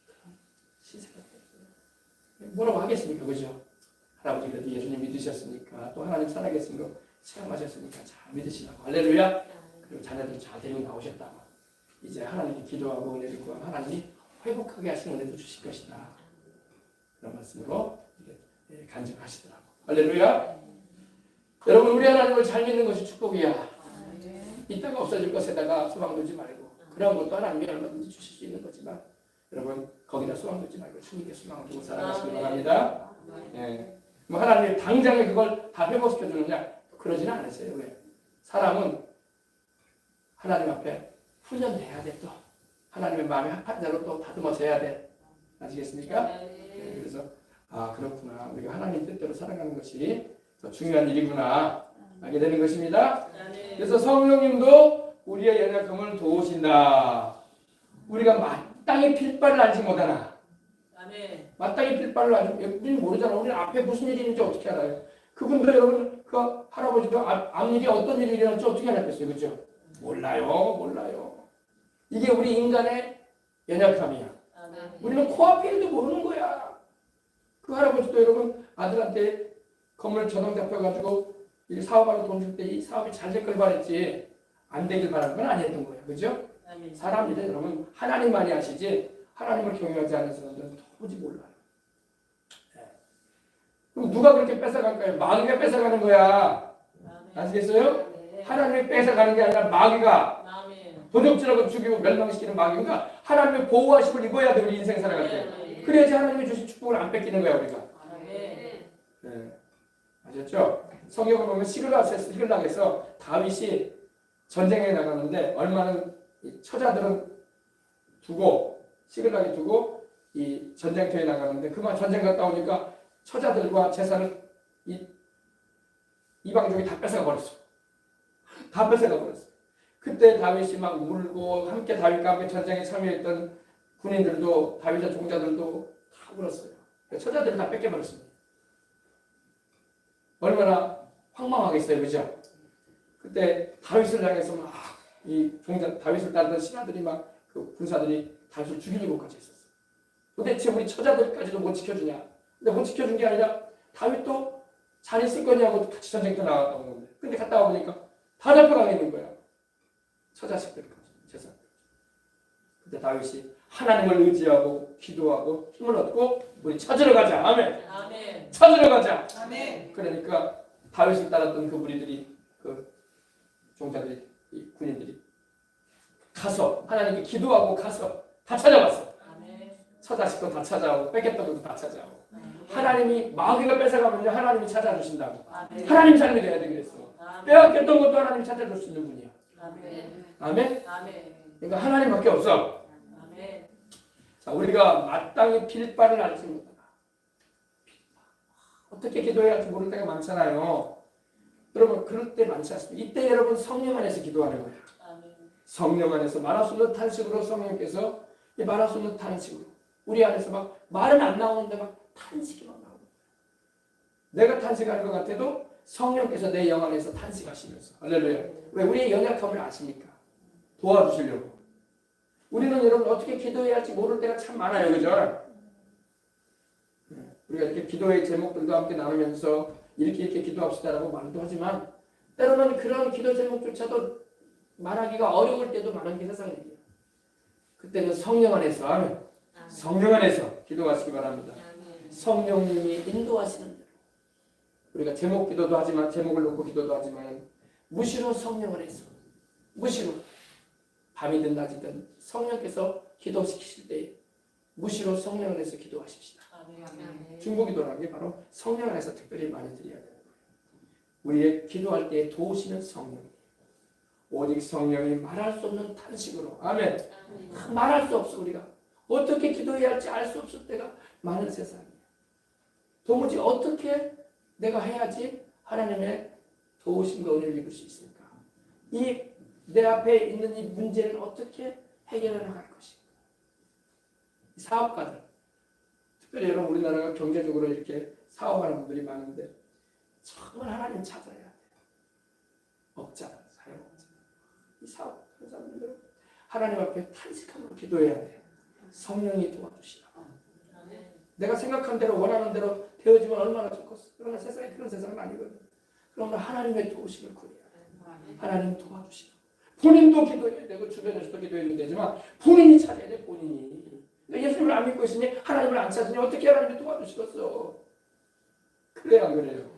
그런 시세가 됐어요. 뭐라고 하겠습니까? 그죠? 할아버지 그래도 예수님 믿으셨으니까 또 하나님 살아계신 거 체험하셨으니까 잘 믿으시라고 할렐루야. 그리고 자녀들 잘 데리고 나오셨다. 이제 하나님께 기도하고 은혜를 구하면 하나님이 회복하게 하시는 은혜도 주실 것이다. 그런 말씀으로 간증하시더라고. 할렐루야. 여러분 우리 하나님을 잘 믿는 것이 축복이야. 이따가 없어질 것에다가 소망 두지 말고 그런 것도 하나님이 얼마든지 주실 수 있는 거지만 여러분 거기다 소망 두지 말고 주님께 소망을 두고 살아가시기 바랍니다. 네. 뭐 하나님이 당장에 그걸 다 회복시켜 주느냐 그러지는 않으세요. 왜? 사람은 하나님 앞에 훈련돼야 돼. 또 하나님의 마음에 합한 대로 또 다듬어서 해야 돼. 아시겠습니까? 네. 그래서 그렇구나. 우리가 하나님 뜻대로 살아가는 것이 더 중요한 일이구나 알게 되는 것입니다. 그래서 성령님도 우리의 연약함을 도우신다. 우리가 마땅히 필발을 알지 못하나. 마땅히 필발을 알지 우리는 모르잖아. 우리는 앞에 무슨 일이 있는지 어떻게 알아요? 그분도 여러분 그 할아버지도 앞일이 어떤 일이 일어날지 어떻게 알았겠어요? 그렇죠? 몰라요. 이게 우리 인간의 연약함이야. 우리는 코앞에 일도 모르는 거야. 그 할아버지도 여러분 아들한테 건물 전원 잡혀가지고 이 사업하러 돈 줄 때 이 사업이 잘 될 걸 바랬지 안 되길 바라는 건 아니었던 거예요. 그죠? 사람 일은 여러분 하나님만이 아시지 하나님을 경외하지 않는 사람들은 도무지 몰라요. 네. 그럼 누가 그렇게 뺏어갈까요? 마귀가 뺏어가는 거야. 아시겠어요? 하나님이 뺏어가는 게 아니라 마귀가 도적질하고 죽이고 멸망시키는 마귀가 하나님의 보호하심을 입어야 돼. 우리 인생 살아갈 때. 그래야지 하나님이 주신 축복을 안 뺏기는 거야 우리가. 네. 아셨죠? 성경을 보면 시글락에서 다윗이 전쟁에 나가는데 얼마는 처자들은 두고 시글락에 두고 이 전쟁터에 나가는데 그만 전쟁 갔다 오니까 처자들과 재산을 이방족이 다 뺏어가 버렸어. 그때 다윗이 막 울고 함께 다윗과 함께 전쟁에 참여했던 군인들도 다윗의 종자들도 다 울었어요. 처자들을 다 뺏겨버렸습니다. 얼마나 황망하겠어요, 그죠? 그때 다윗을 향해서 막 이 종자 다윗을 따르던 신하들이 막 그 군사들이 다윗을 죽이려고까지 했었어. 도대체 우리 처자들까지도 못 지켜주냐? 근데 못 지켜준 게 아니라 다윗도 잘 있을 거냐고 같이 전쟁터 나갔다 온 건데. 근데 갔다 와 보니까 다 잡혀가 있는 거야. 처자식들까지 재산. 그때 다윗이 하나님을 의지하고 기도하고 힘을 얻고 우리 찾으러 가자. 아멘. 찾으러 가자. 아멘. 그러니까 다윗을 따랐던 그 무리들이 그 종자들이 이 군인들이 가서 하나님께 기도하고 가서 다 찾아왔어. 처자식도 다 찾아오고 뺏겼던 것도 다 찾아오고. 하나님이 마귀가 뺏어가면 하나님이 찾아주신다고. 하나님 사람이 돼야 돼 그랬어. 빼앗겼던 것도 하나님이 찾아줄 수 있는 분이야. 아멘. 그러니까 하나님밖에 없어. 자, 우리가 마땅히 필발을 알지 못하나. 어떻게 기도해야 할지 모를 때가 많잖아요. 여러분 그럴 때 많지 않습니까? 이때 여러분 성령 안에서 기도하는 거예요. 성령 안에서 말할 수 없는 탄식으로 성령께서 이 말할 수 없는 탄식으로 우리 안에서 막 말은 안 나오는데 막 탄식이 막 나오고 내가 탄식하는 것 같아도 성령께서 내 영 안에서 탄식하시면서 할렐루야. 왜? 우리의 연약함을 아십니까? 도와주시려고. 우리는 여러분 어떻게 기도해야 할지 모를 때가 참 많아요. 그죠? 우리가 이렇게 기도의 제목들과 함께 나누면서 이렇게 기도합시다라고 말도 하지만 때로는 그런 기도 제목조차도 말하기가 어려울 때도 많은 게 세상 얘기예요. 그때는 성령 안에서 기도하시기 바랍니다. 성령님이 인도하시는 대로 우리가 제목 기도도 하지만 제목을 놓고 기도도 하지만 무시로 성령을 해서 무시로 밤이든 낮이든 성령께서 기도시키실 때 무시로 성령을 해서 기도하십시다. 중보기도라는 게 바로 성령 안에서 특별히 많이 드려야 되는 거예요. 우리의 기도할 때 도우시는 성령이에요. 오직 성령이 말할 수 없는 탄식으로 아멘. 말할 수 없어. 우리가 어떻게 기도해야 할지 알 수 없을 때가 많은 세상이에요. 도무지 어떻게 내가 해야지 하나님의 도우심과 은혜를 입을 수 있을까? 이 내 앞에 있는 이 문제를 어떻게 해결해 나갈 것인가? 사업가들, 특별히 여러분 우리나라가 경제적으로 이렇게 사업하는 분들이 많은데 정말 하나님 찾아야 돼요. 업자, 사역업자, 이 사업하는 사람들은 하나님 앞에 탄식함으로 기도해야 돼요. 성령이 도와주시라. 내가 생각한 대로 원하는 대로 되어지면 얼마나 좋겠어. 그러나 세상에 그런 세상은 아니거든. 그러면 하나님의 도우심을 구해야 돼. 하나님 도와주시라. 본인도 기도해야 되고 주변에서도 기도해야 되지만 본인이 찾아야 돼. 본인이. 예수님을 안 믿고 있으니 하나님을 안 찾으니 어떻게 하나님이 도와주시겠어. 그래요 안 그래요?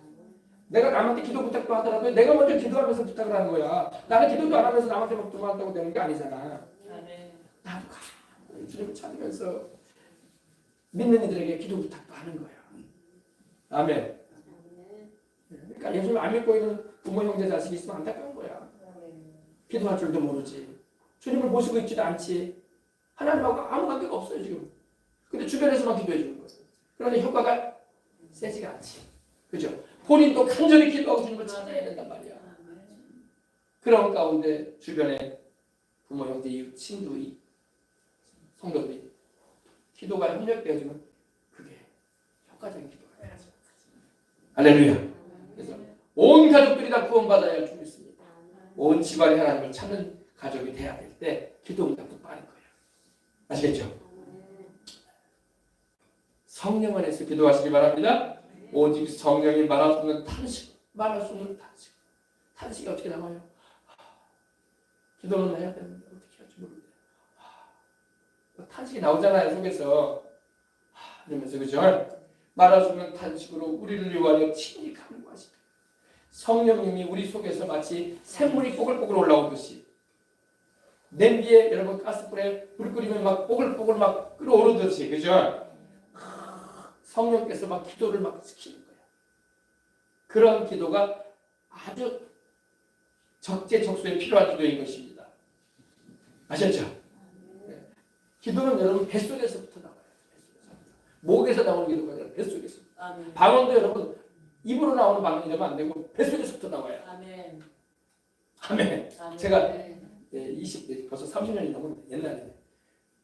내가 남한테 기도 부탁도 하더라도 내가 먼저 기도하면서 부탁을 하는 거야. 나는 기도도 안 하면서 남한테 막 도와한다고 되는 게 아니잖아. 나도 주님을 찾으면서 믿는 이들에게 기도 부탁도 하는 거야. 아멘. 그러니까 예수님을 안 믿고 있는 부모 형제 자식이 있으면 안타까운 거야. 기도할 줄도 모르지. 주님을 모시고 있지도 않지. 하나님하고 아무 관계가 없어요 지금. 근데 주변에서만 기도해 주는 거예요. 그런데 효과가 세지가 않지. 그죠? 본인도 간절히 기도하고 주님을 찾아야 된단 말이야. 그런 가운데 주변에 부모, 형제, 이웃, 친구, 성도들이 기도가 협력되어지면 그게 효과적인 기도가 돼야죠. 할렐루야. 그래서 온 가족들이 다 구원받아야 할 줄 믿습니다. 온 집안이 하나님을 찾는 가족이 돼야 될 때 기도 응답도 빠른 거예요. 아시겠죠? 성령 안에서 기도하시기 바랍니다. 오직 성령이 말할 수 없는 탄식, 말할 수 없는 탄식. 탄식이 어떻게 나와요? 기도는 해야 되는데 어떻게 할지 모르겠어요. 탄식이 나오잖아요 속에서. 이러면서 그죠? 말할 수 없는 탄식으로 우리를 위하여 친히 간구하시다. 성령님이 우리 속에서 마치 샘물이 뽀글뽀글 올라오듯이 냄비에 여러분 가스불에 불 끓이면 막 뽀글뽀글 막 끓어오르듯이 그죠? 성령께서 막 기도를 막 시키는 거예요. 그런 기도가 아주 적재적소에 필요한 기도인 것입니다. 아셨죠? 네. 기도는 여러분 뱃속에서부터 나와요. 목에서 나오는 기도가 아니라 뱃속에서. 방언도 여러분 입으로 나오는 방언이라면 안 되고 뱃속에서부터 나와요. 아멘. 아멘. 제가 20대 벌써 30년이 넘은 옛날에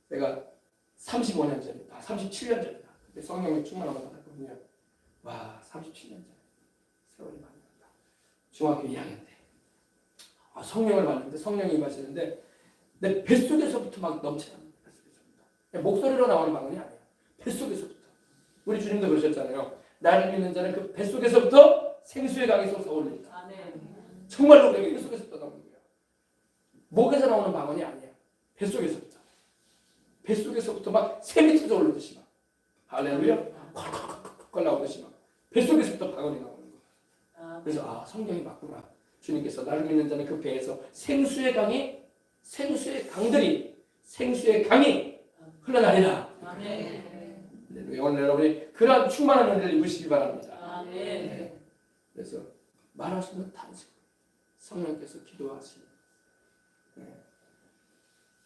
제가 35년 전에 37년 전이다. 그때 성령의 충만함을 받았거든요. 와 37년 전에 세월이 많이 간다. 중학교 2학년 때 성령을 받는데 성령이 임하시는데 내 뱃속에서부터 막 넘쳐납니다. 뱃속에서부터. 목소리로 나오는 방언이 아니에요. 뱃속에서부터. 우리 주님도 그러셨잖아요. 나를 믿는 자는 그 뱃속에서부터 생수의 강이 솟아오릅니다. 정말로 우리 뱃속에서부터 나오는 거예요. 목에서 나오는 방언이 아니에요. 뱃속에서부터. 뱃속에서부터 막 샘이 터져 오르듯이 막. 할렐루야. 콜콜콜콜 나오듯이 막. 뱃속에서부터 방언이 나오는 거예요. 그래서 성경이 맞구나. 주님께서 나를 믿는 자는 그 배에서 생수의 강이 흘러나리라. 오늘 여러분이 그러한 충만한 은혜를 입으시기 바랍니다. 네. 그래서 말할 수 없는 탄식 성령께서 기도하시는. 네.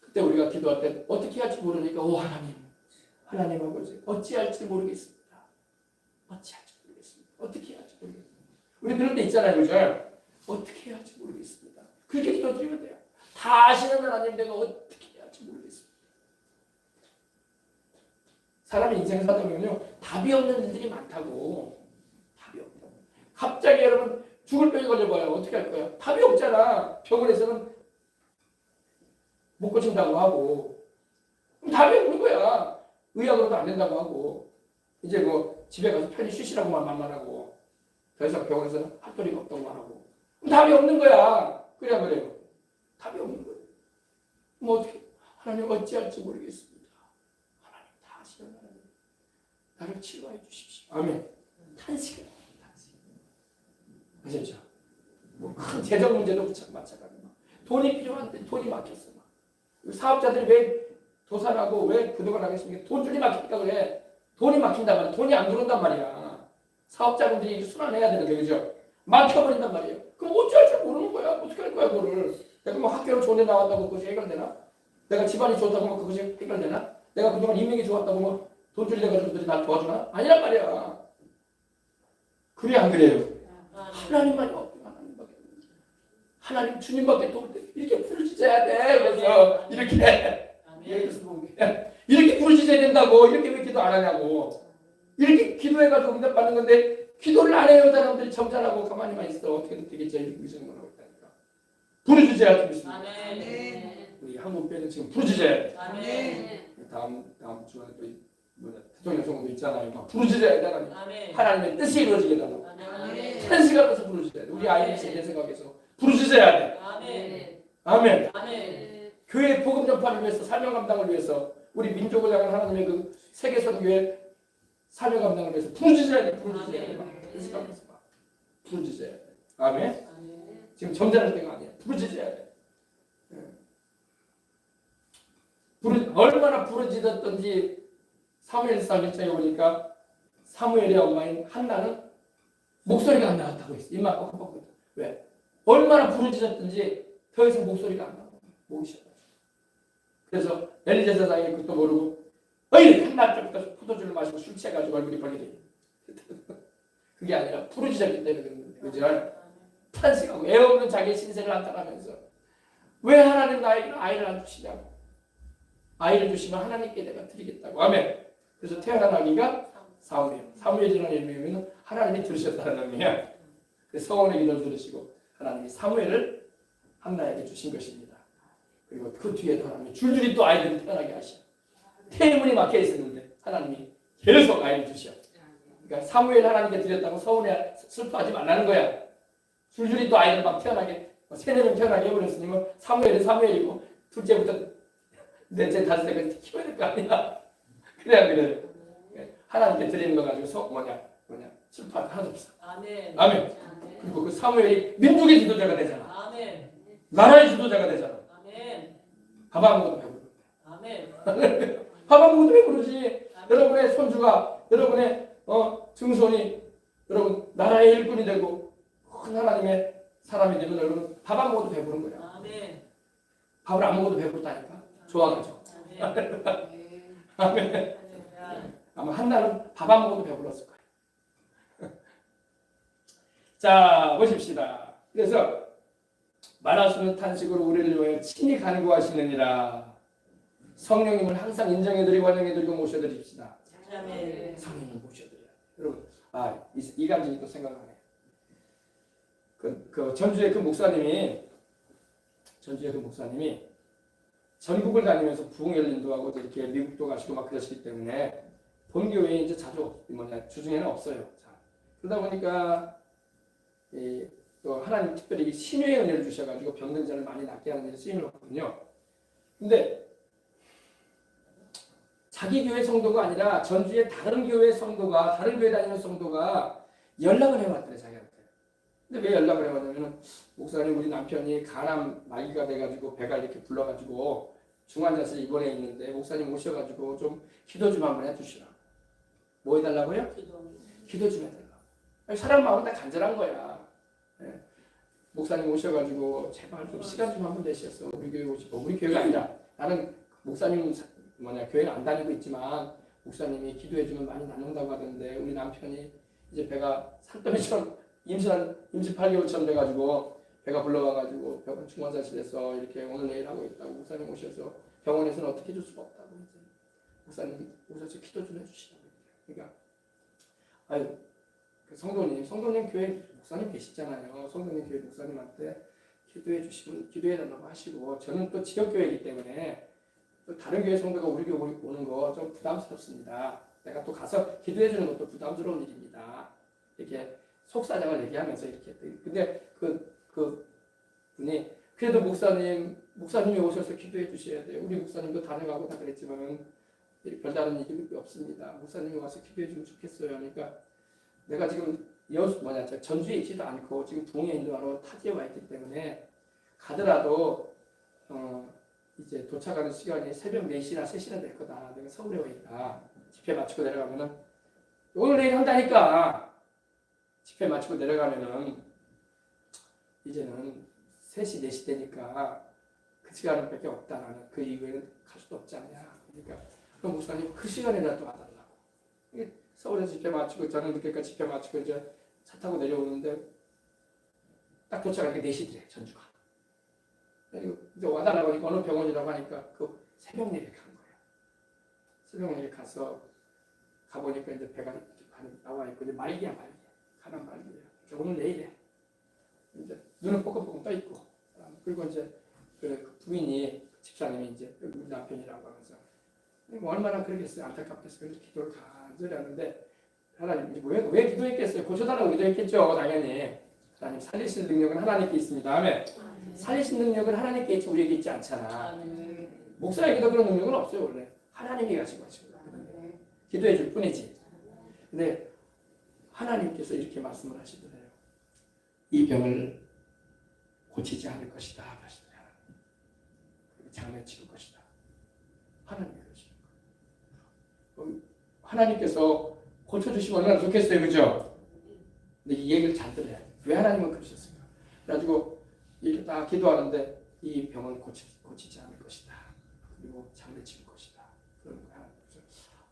그때 우리가 기도할 때 어떻게 할지 모르니까 오 하나님 아버지 어찌할지 모르겠습니다. 어떻게 할지 모르겠습니다. 우리 그럴 때 있잖아요, 그죠? 어떻게 할지 모르겠습니다. 그렇게 기도드리면 돼요. 다 아시는 하나님 내가 어떻게 할지 모르겠습니다. 사람의 인생 사정은요 답이 없는 일들이 많다고. 답이 없다고. 갑자기 여러분 죽을 병이 걸려봐요. 어떻게 할 거야? 답이 없잖아. 병원에서는 못 고친다고 하고 그럼 답이 없는 거야. 의학으로도 안 된다고 하고 이제 뭐 집에 가서 편히 쉬시라고만 말하고 더 이상 병원에서는 할 도리가 없다고 말하고 그럼 답이 없는 거야. 그래요. 답이 없는 거예요. 뭐 어떻게 하나님 어찌할지 모르겠습니다. 하나님 다 아시는 하나님 나를 치료해 주십시오. 아멘. 탄식을 아시죠? 뭐 큰 재정 문제도 마찬가지고 돈이 필요한데 돈이 막혔어. 사업자들이 왜 도산하고 왜 부도가 나겠습니까? 돈줄이 막히니까 그래. 돈이 막힌단 말이야. 돈이 안 들어온단 말이야. 사업자분들이 순환해야 되는데 그죠? 막혀버린단 말이에요. 그럼 어찌할 줄 모르는 거야. 어떻게 할 거야 그거를. 내가 뭐 학교를 좋은 데 나왔다고 그것이 해결되나? 내가 집안이 좋다고 뭐 그것이 해결되나? 내가 그동안 인맥이 좋았다고 뭐 돈줄이 돼가지고 그들이 날 도와주나? 아니란 말이야. 그래 안 그래요? 하나님만이 없고 하나님 주님밖에 또 이렇게 부르짖어야 돼. 그래서 이렇게 부르짖어야 된다고. 이렇게 왜 기도 안 하냐고. 이렇게 기도해가지고 응답받는 건데 기도를 안 해요. 사람들이 점잖하고 가만히만 있어. 어떻게 되겠지. 이렇게 의심을 하고 있다니까. 부르짖어야 되겠습니다. 우리 한국 교회는 지금 부르짖어야 돼. 다음 주에 또 대통령 선거도 있잖아요. 막 부르짖어야 돼. 하나님의 뜻이 이루어지게 달라고. 탄식하면서 부르짖어야 돼. 우리 아이들 세계 생각해서 부르짖어야 돼. 아멘. 교회 복음 전파를 위해서 사명 감당을 위해서 우리 민족을 향한 하나님의 그 세계 선교의 사명 감당을 위해서 부르짖어야 돼. 탄식하면서 막 부르짖어야 돼. 아멘. 지금 점잖을 때가 아니야. 부르짖어야 돼. 얼마나 부르짖었던지 사무엘상 1장에 보니까 사무엘의 엄마인 한나는 목소리가 안 나왔다고 했어. 입만 뻑뻑. 왜? 얼마나 부르짖었든지 더 이상 목소리가 안 나와. 목이 쉬어가지고. 그래서 엘리제 사장이 그것도 모르고 어이 한날 때부터 포도주를 마시고 술 취해가지고 얼굴이 벌게 그게 아니라 부르짖었기 때문에 그런 거죠. 그죠? 탄식하고 애 없는 자기의 신세를 한탄하면서 왜 하나님 나에게 아이를 안 주시냐고. 아이를 주시면 하나님께 내가 드리겠다고. 아멘. 그래서 태어난 아기가 사무엘이라는 이름이면 하나님이 들으셨다는 의미야. 그래서 서원의 기도를 들으시고 하나님이 사무엘을 한나에게 주신 것입니다. 그리고 그 뒤에 하나님이 줄줄이 또 아이들을 태어나게 하시고 태문이 막혀 있었는데 하나님이 계속 아이를 주셔. 그러니까 사무엘 하나님께 드렸다고 서운해 슬퍼하지 말라는 거야. 줄줄이 또 아이들 막 태어나게 세네 명 태어나게 해버렸으니 뭐 사무엘은 사무엘이고 둘째부터 넷째 다섯째까지 키워야 될 거 아니야. 그래. 하나님께 드리는 거 가지고 뭐냐 슬퍼하지 하나도 없어. 아멘. 그리고 그 사무엘이 민족의 지도자가 되잖아. 나라의 지도자가 되잖아. 밥 안 먹어도 배부르. 밥 안 먹어도 배부르지. 여러분의 손주가 여러분의 증손이 여러분 나라의 일꾼이 되고 큰 하나님의 사람이 되면 여러분 밥 안 먹어도 배부른 거야. 밥을 안 먹어도 배부르다니까. 좋아가지고. 아멘. 아마 한날은 밥 안 먹어도 배불렀을 거예요. 자, 보십시다. 그래서 말하시는 탄식으로 우리를 위하여 친히 간구하시느니라. 성령님을 항상 인정해드리고 환영해드리고 모셔드립시다. 성령님을 모셔드려요. 여러분, 이 감정이 또 생각나네요. 전주의 그 목사님이 전국을 다니면서 부흥회를 인도하고 이렇게 미국도 가시고 막 그러시기 때문에 본교회에 이제 자주 주중에는 없어요. 자, 그러다 보니까 또 하나님 특별히 신유의 은혜를 주셔가지고 병든 자를 많이 낫게 하는 일에 쓰임을 받거든요. 근데 자기 교회 성도가 아니라 전주의 다른 교회 다니는 성도가 연락을 해왔더래 자기한테. 근데 왜 연락을 해왔냐면 목사님 우리 남편이 간암 말기가 돼가지고 배가 이렇게 불러가지고 중환자실 입원해 있는데 목사님 오셔가지고 좀 기도 좀 한번 해주시라. 뭐 해달라고요? 기도 좀 해달라. 사람 마음은 다 간절한 거야. 네. 목사님 오셔가지고 제발 좀 시간 좀 한번 내셔서 우리 교회 오시고 우리 교회가 아니라 나는 목사님 교회는 안 다니고 있지만 목사님이 기도해주면 많이 낫는다고 하던데 우리 남편이 이제 배가 산더미처럼 임시 8개월처럼 돼가지고 배가 불러와가지고 병원 중환자실에서 이렇게 오늘 내일 하고 있다고 목사님 오셔서 병원에서는 어떻게 해줄 수가 없다고 이제 목사님 오셔서 기도 좀 해주시라고. 그러니까 성도님 교회 목사님 계시잖아요. 성도님 교회 목사님한테 기도해 주시면 기도해 달라고 하시고 저는 또 지역교회이기 때문에 또 다른 교회 성도가 우리 교회 오는 거 좀 부담스럽습니다. 내가 또 가서 기도해 주는 것도 부담스러운 일입니다. 이렇게 속사정을 얘기하면서 이렇게. 근데 그 분이 그래도 목사님이 오셔서 기도해 주셔야 돼요. 우리 목사님도 다녀가고 다 그랬지만 별다른 일이 없습니다. 목사님이 와서 기도해 주면 좋겠어요. 그러니까 내가 지금 전주에 있지도 않고 지금 부흥회 인도하러 타지에 와 있기 때문에 가더라도 이제 도착하는 시간이 새벽 4시나 3시나 될 거다. 내가 서울에 와 있다. 집회 마치고 내려가면은 오늘 내일 한다니까. 집회 마치고 내려가면은 이제는 3시 4시 되니까 그 시간밖에 없다. 나는 그 이후에는 갈 수도 없지 않냐. 그러니까 그럼 목사님 그 시간에라도 와달라고. 서울에서 집회 마치고 저는 늦게까지 집회 마치고 이제 차 타고 내려오는데 딱 도착하니까 4시 돼 전주가. 이제 와달라고 하니까 어느 병원이라고 하니까 그 새벽 내리 간 거예요. 새벽 내리 가서 가보니까 이제 배가 나와 있고 이제 말기야. 가난 말기야. 오늘 내일에 이제 눈은 뽀끔뽀끔 떠 있고 그리고 이제 그 부인이 집사님이 이제 우리 남편이라고 하면서 뭐 얼마나 그러겠어요. 안타깝겠어요. 그래서 기도를 간절히 하는데 하나님 왜 기도했겠어요? 고쳐달라고 기도했겠죠. 당연히 하나님 살리시는 능력은 하나님께 있습니다. 아멘. 살리시는 능력은 하나님께 있지 우리에게 있지 않잖아. 목사에게도 그런 능력은 없어요. 원래 하나님이 가지고 하시고 기도해 줄 뿐이지. 근데 하나님께서 이렇게 말씀을 하시더래요. 이 병을 고치지 않을 것이다 하시더래요. 장례치를 것이다. 하나님이 그러시는 거예요. 하나님께서 고쳐주시면 얼마나 좋겠어요. 그죠? 근데 이 얘기를 잘 들어야 돼요. 왜 하나님은 그러셨을까? 그래가지고 이렇게 딱 기도하는데 이 병은 고치지 않을 것이다. 그리고 장례치를 것이다. 그런 거야.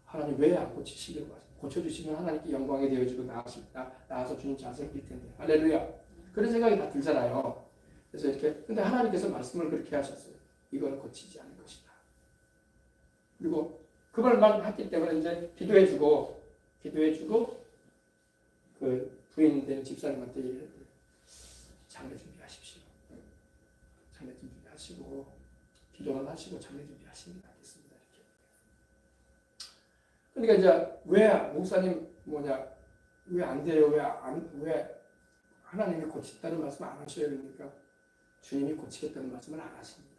하나님 왜 안 고치시려고 하세요? 고쳐주시면 하나님께 영광이 되어지고 나아서 주님 자성일 텐데. 할렐루야. 그런 생각이 다 들잖아요. 그래서 이렇게 근데 하나님께서 말씀을 그렇게 하셨어요. 이거는 고치지 않을 것이다. 그리고 그 말만 했기 때문에 이제 기도해주고 그 부인 된 집사님한테 얘기를 했어요. 장례 준비하십시오. 장례 준비하시고 기도는 하시고 장례 준비하시면 되겠습니다. 이렇게. 그러니까 이제 왜 목사님 왜 안 돼요? 왜 하나님이 고치겠다는 말씀 안 하셔요? 그러니까 주님이 고치겠다는 말씀을 안 하십니다.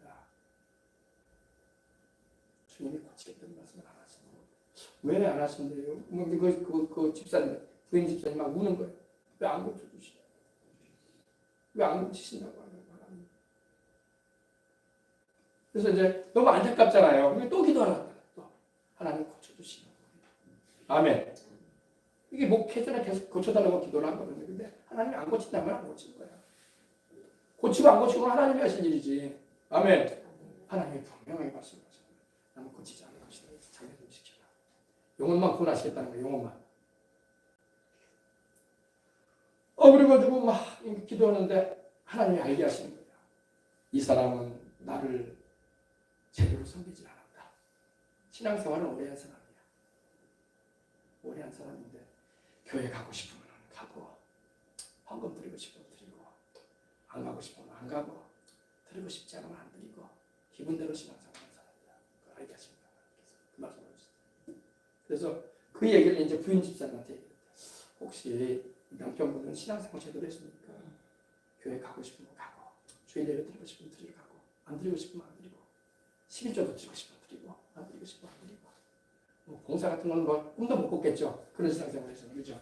주님이 고치겠다는 말씀을 안 하십니다. 왜 안 하신대요? 그 집사님, 부인 집사님 막 우는 거예요. 왜 안 고쳐주시냐? 왜 안 고치신다고 하는 거예요? 그래서 이제 너무 안타깝잖아요. 그리고 또 기도하라. 또 하나님 고쳐주시라고. 아멘. 이게 목회전에 계속 고쳐달라고 기도를 한 거거든요. 근데 하나님이 안 고친다면 안 고친 거야. 고치고 안 고치고 하나님이 하신 일이지. 아멘. 하나님이 분명하게 말씀하셨어요. 나는 고치지 않을 것이다. 장례 좀 시켜라. 영혼만 구원하시겠다는 거예요. 영혼만. 그래가지고 막 기도하는데 하나님이 알게 하시는 거야. 이 사람은 나를 제대로 섬기지 않았다. 신앙생활은 오래 한 사람이야. 오래 한 사람인데 교회 가고 싶으면 가고 헌금 드리고 싶으면 드리고 안 가고 싶으면 안 가고 드리고 싶지 않으면 안 드리고 기분대로 신앙생활하는 사람이야. 그걸 알게 하십니다. 그 말씀을 하셨어요. 그래서 그 얘기를 이제 부인 집사님한테 얘기했어요. 혹시 남편분은 신앙생활 제대로 했습니까? 교회 가고 싶으면 가고 주일 예배 드리고 싶으면 드리고 가고 안 드리고 싶으면 안 드리고 11조도 드리고 싶으면 드리고 안 드리고 싶으면 안 드리고 봉사 같은 건 꿈도 못 꿨겠죠. 그런 신앙생활에서는. 그렇죠?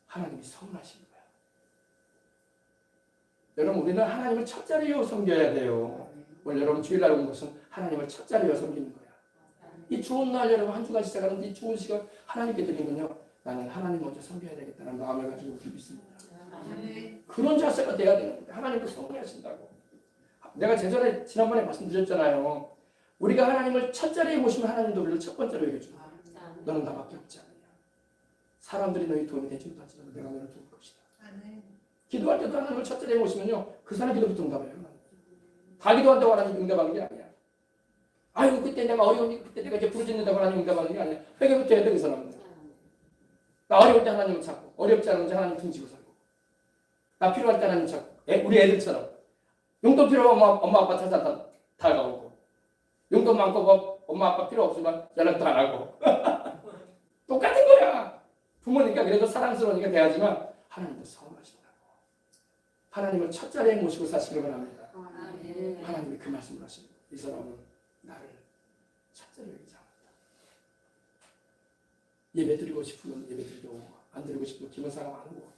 하나님이 서운하신 거야. 여러분 우리는 하나님을 첫자리로 섬겨야 돼요. 오늘 여러분 주일날 온 것은 하나님을 첫자리로 섬기는 거야. 이 좋은 날 여러분 한 주간 시작하는데 이 좋은 시간 하나님께 드리면요. 나는 하나님 먼저 섬겨야 되겠다는 마음을 가지고 드리고 있습니다. 그런 자세가 돼야 되는데 하나님도 서운해하신다고. 내가 지난번에 말씀드렸잖아요. 우리가 하나님을 첫자리에 모시면 하나님도 우리를 첫 번째로 여겨준다. 너는 나밖에 없지 않느냐. 사람들이 너희 도움이 되지 못하지만 내가 너를 도울 것이다. 기도할 때도 하나님을 첫자리에 모시면요. 그 사람 기도부터 응답해요. 다 기도한다고 하나님 응답하는 게 아니야. 아유 그때 내가 어려우니 그때 내가 이제 부르짖는다고 하나님 응답하는 게 아니야. 회개부터 해야 돼 그 사람은. 나 어려울 때 하나님을 찾고 어렵지 않은지 하나님 등지고 살고 나 필요할 때 하나님 찾고 우리 애들처럼 용돈 필요하면 엄마 아빠 찾아 다가오고 용돈 많고 뭐 엄마 아빠 필요 없으면 연락도 안 하고 똑같은 거야. 부모니까 그래도 사랑스러우니까 대하지만 하나님도 서운하신다고. 하나님을 첫 자리에 모시고 사시길 바랍니다. 하나님이 그 말씀을 하십니다. 이 사람은 나를 첫 자리에 잡았다. 예배 드리고 싶으면 예배 드리고 안 드리고 싶으면 기분 상하면 안 하고